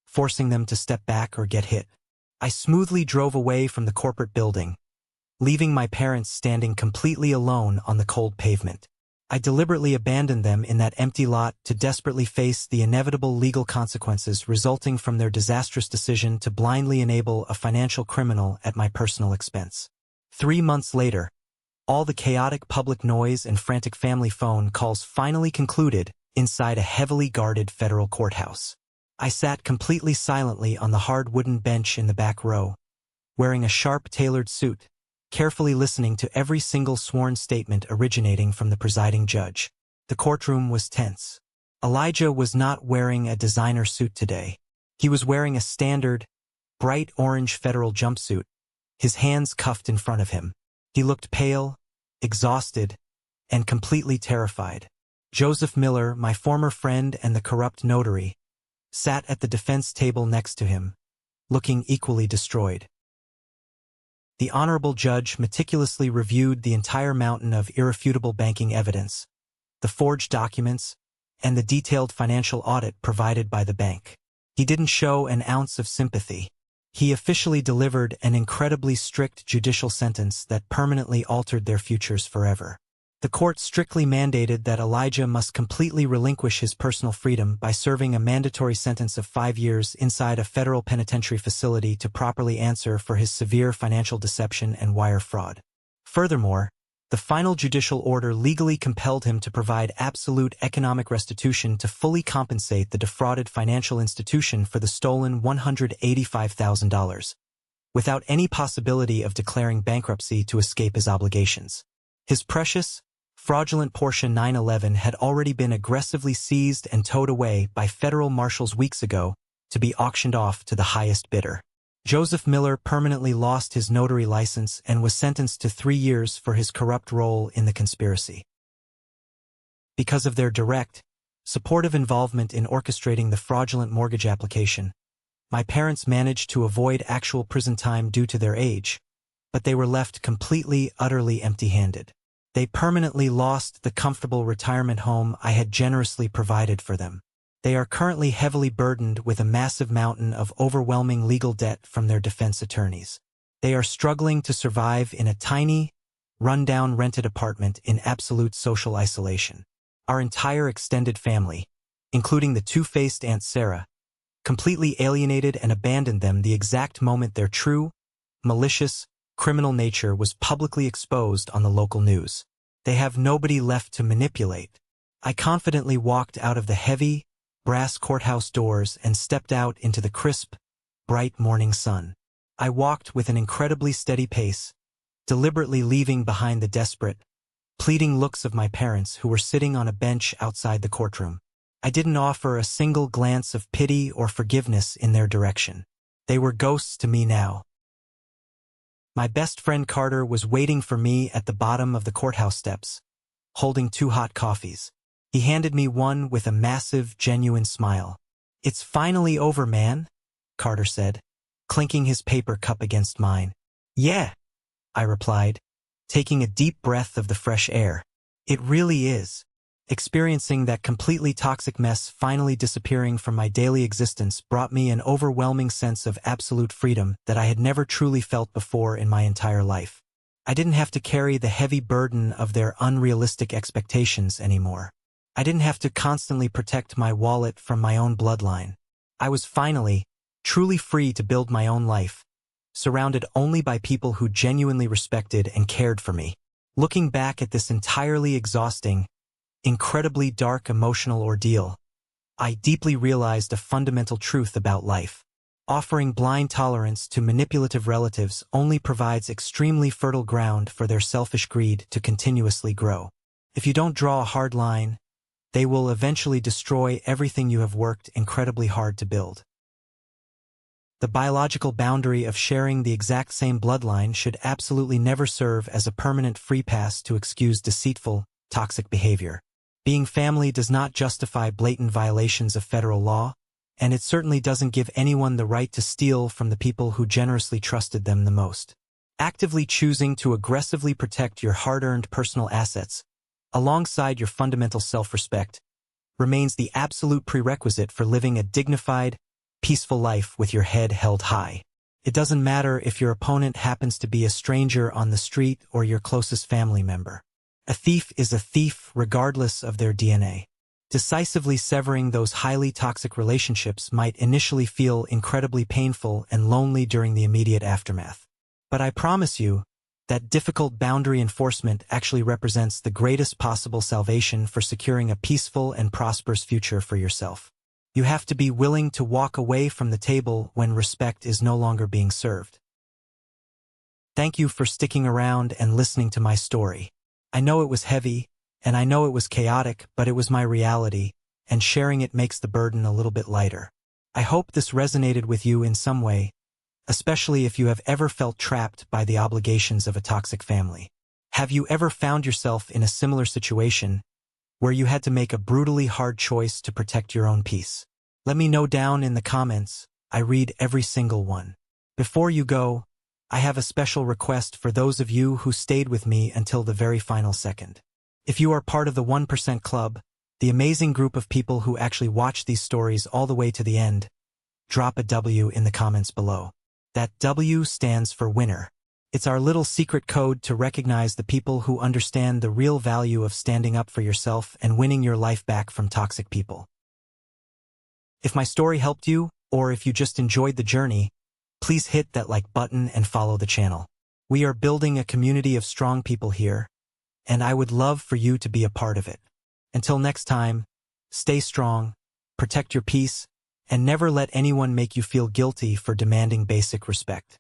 forcing them to step back or get hit. I smoothly drove away from the corporate building, leaving my parents standing completely alone on the cold pavement. I deliberately abandoned them in that empty lot to desperately face the inevitable legal consequences resulting from their disastrous decision to blindly enable a financial criminal at my personal expense. 3 months later, all the chaotic public noise and frantic family phone calls finally concluded inside a heavily guarded federal courthouse. I sat completely silently on the hard wooden bench in the back row, wearing a sharp tailored suit, carefully listening to every single sworn statement originating from the presiding judge. The courtroom was tense. Elijah was not wearing a designer suit today. He was wearing a standard, bright orange federal jumpsuit, his hands cuffed in front of him. He looked pale, exhausted, and completely terrified. Joseph Miller, my former friend and the corrupt notary, sat at the defense table next to him, looking equally destroyed. The honorable judge meticulously reviewed the entire mountain of irrefutable banking evidence, the forged documents, and the detailed financial audit provided by the bank. He didn't show an ounce of sympathy. He officially delivered an incredibly strict judicial sentence that permanently altered their futures forever. The court strictly mandated that Elijah must completely relinquish his personal freedom by serving a mandatory sentence of 5 years inside a federal penitentiary facility to properly answer for his severe financial deception and wire fraud. Furthermore, the final judicial order legally compelled him to provide absolute economic restitution to fully compensate the defrauded financial institution for the stolen $185,000, without any possibility of declaring bankruptcy to escape his obligations. His precious, fraudulent Porsche 911 had already been aggressively seized and towed away by federal marshals weeks ago to be auctioned off to the highest bidder. Joseph Miller permanently lost his notary license and was sentenced to 3 years for his corrupt role in the conspiracy. Because of their direct, supportive involvement in orchestrating the fraudulent mortgage application, my parents managed to avoid actual prison time due to their age, but they were left completely, utterly empty-handed. They permanently lost the comfortable retirement home I had generously provided for them. They are currently heavily burdened with a massive mountain of overwhelming legal debt from their defense attorneys. They are struggling to survive in a tiny, run-down rented apartment in absolute social isolation. Our entire extended family, including the two-faced Aunt Sarah, completely alienated and abandoned them the exact moment their true, malicious, criminal nature was publicly exposed on the local news. They have nobody left to manipulate. I confidently walked out of the heavy, brass courthouse doors and stepped out into the crisp, bright morning sun. I walked with an incredibly steady pace, deliberately leaving behind the desperate, pleading looks of my parents who were sitting on a bench outside the courtroom. I didn't offer a single glance of pity or forgiveness in their direction. They were ghosts to me now. My best friend Carter was waiting for me at the bottom of the courthouse steps, holding 2 hot coffees. He handed me one with a massive, genuine smile. "It's finally over, man," Carter said, clinking his paper cup against mine. "Yeah," I replied, taking a deep breath of the fresh air. "It really is." Experiencing that completely toxic mess finally disappearing from my daily existence brought me an overwhelming sense of absolute freedom that I had never truly felt before in my entire life. I didn't have to carry the heavy burden of their unrealistic expectations anymore. I didn't have to constantly protect my wallet from my own bloodline. I was finally, truly free to build my own life, surrounded only by people who genuinely respected and cared for me. Looking back at this entirely exhausting, incredibly dark emotional ordeal, I deeply realized a fundamental truth about life. Offering blind tolerance to manipulative relatives only provides extremely fertile ground for their selfish greed to continuously grow. If you don't draw a hard line, they will eventually destroy everything you have worked incredibly hard to build. The biological boundary of sharing the exact same bloodline should absolutely never serve as a permanent free pass to excuse deceitful, toxic behavior. Being family does not justify blatant violations of federal law, and it certainly doesn't give anyone the right to steal from the people who generously trusted them the most. Actively choosing to aggressively protect your hard-earned personal assets, alongside your fundamental self-respect, remains the absolute prerequisite for living a dignified, peaceful life with your head held high. It doesn't matter if your opponent happens to be a stranger on the street or your closest family member. A thief is a thief regardless of their DNA. Decisively severing those highly toxic relationships might initially feel incredibly painful and lonely during the immediate aftermath. But I promise you, that difficult boundary enforcement actually represents the greatest possible salvation for securing a peaceful and prosperous future for yourself. You have to be willing to walk away from the table when respect is no longer being served. Thank you for sticking around and listening to my story. I know it was heavy, and I know it was chaotic, but it was my reality, and sharing it makes the burden a little bit lighter. I hope this resonated with you in some way, especially if you have ever felt trapped by the obligations of a toxic family. Have you ever found yourself in a similar situation, where you had to make a brutally hard choice to protect your own peace? Let me know down in the comments. I read every single one. Before you go, I have a special request for those of you who stayed with me until the very final second. If you are part of the 1% Club, the amazing group of people who actually watch these stories all the way to the end, drop a W in the comments below. That W stands for winner. It's our little secret code to recognize the people who understand the real value of standing up for yourself and winning your life back from toxic people. If my story helped you, or if you just enjoyed the journey, please hit that like button and follow the channel. We are building a community of strong people here, and I would love for you to be a part of it. Until next time, stay strong, protect your peace, and never let anyone make you feel guilty for demanding basic respect.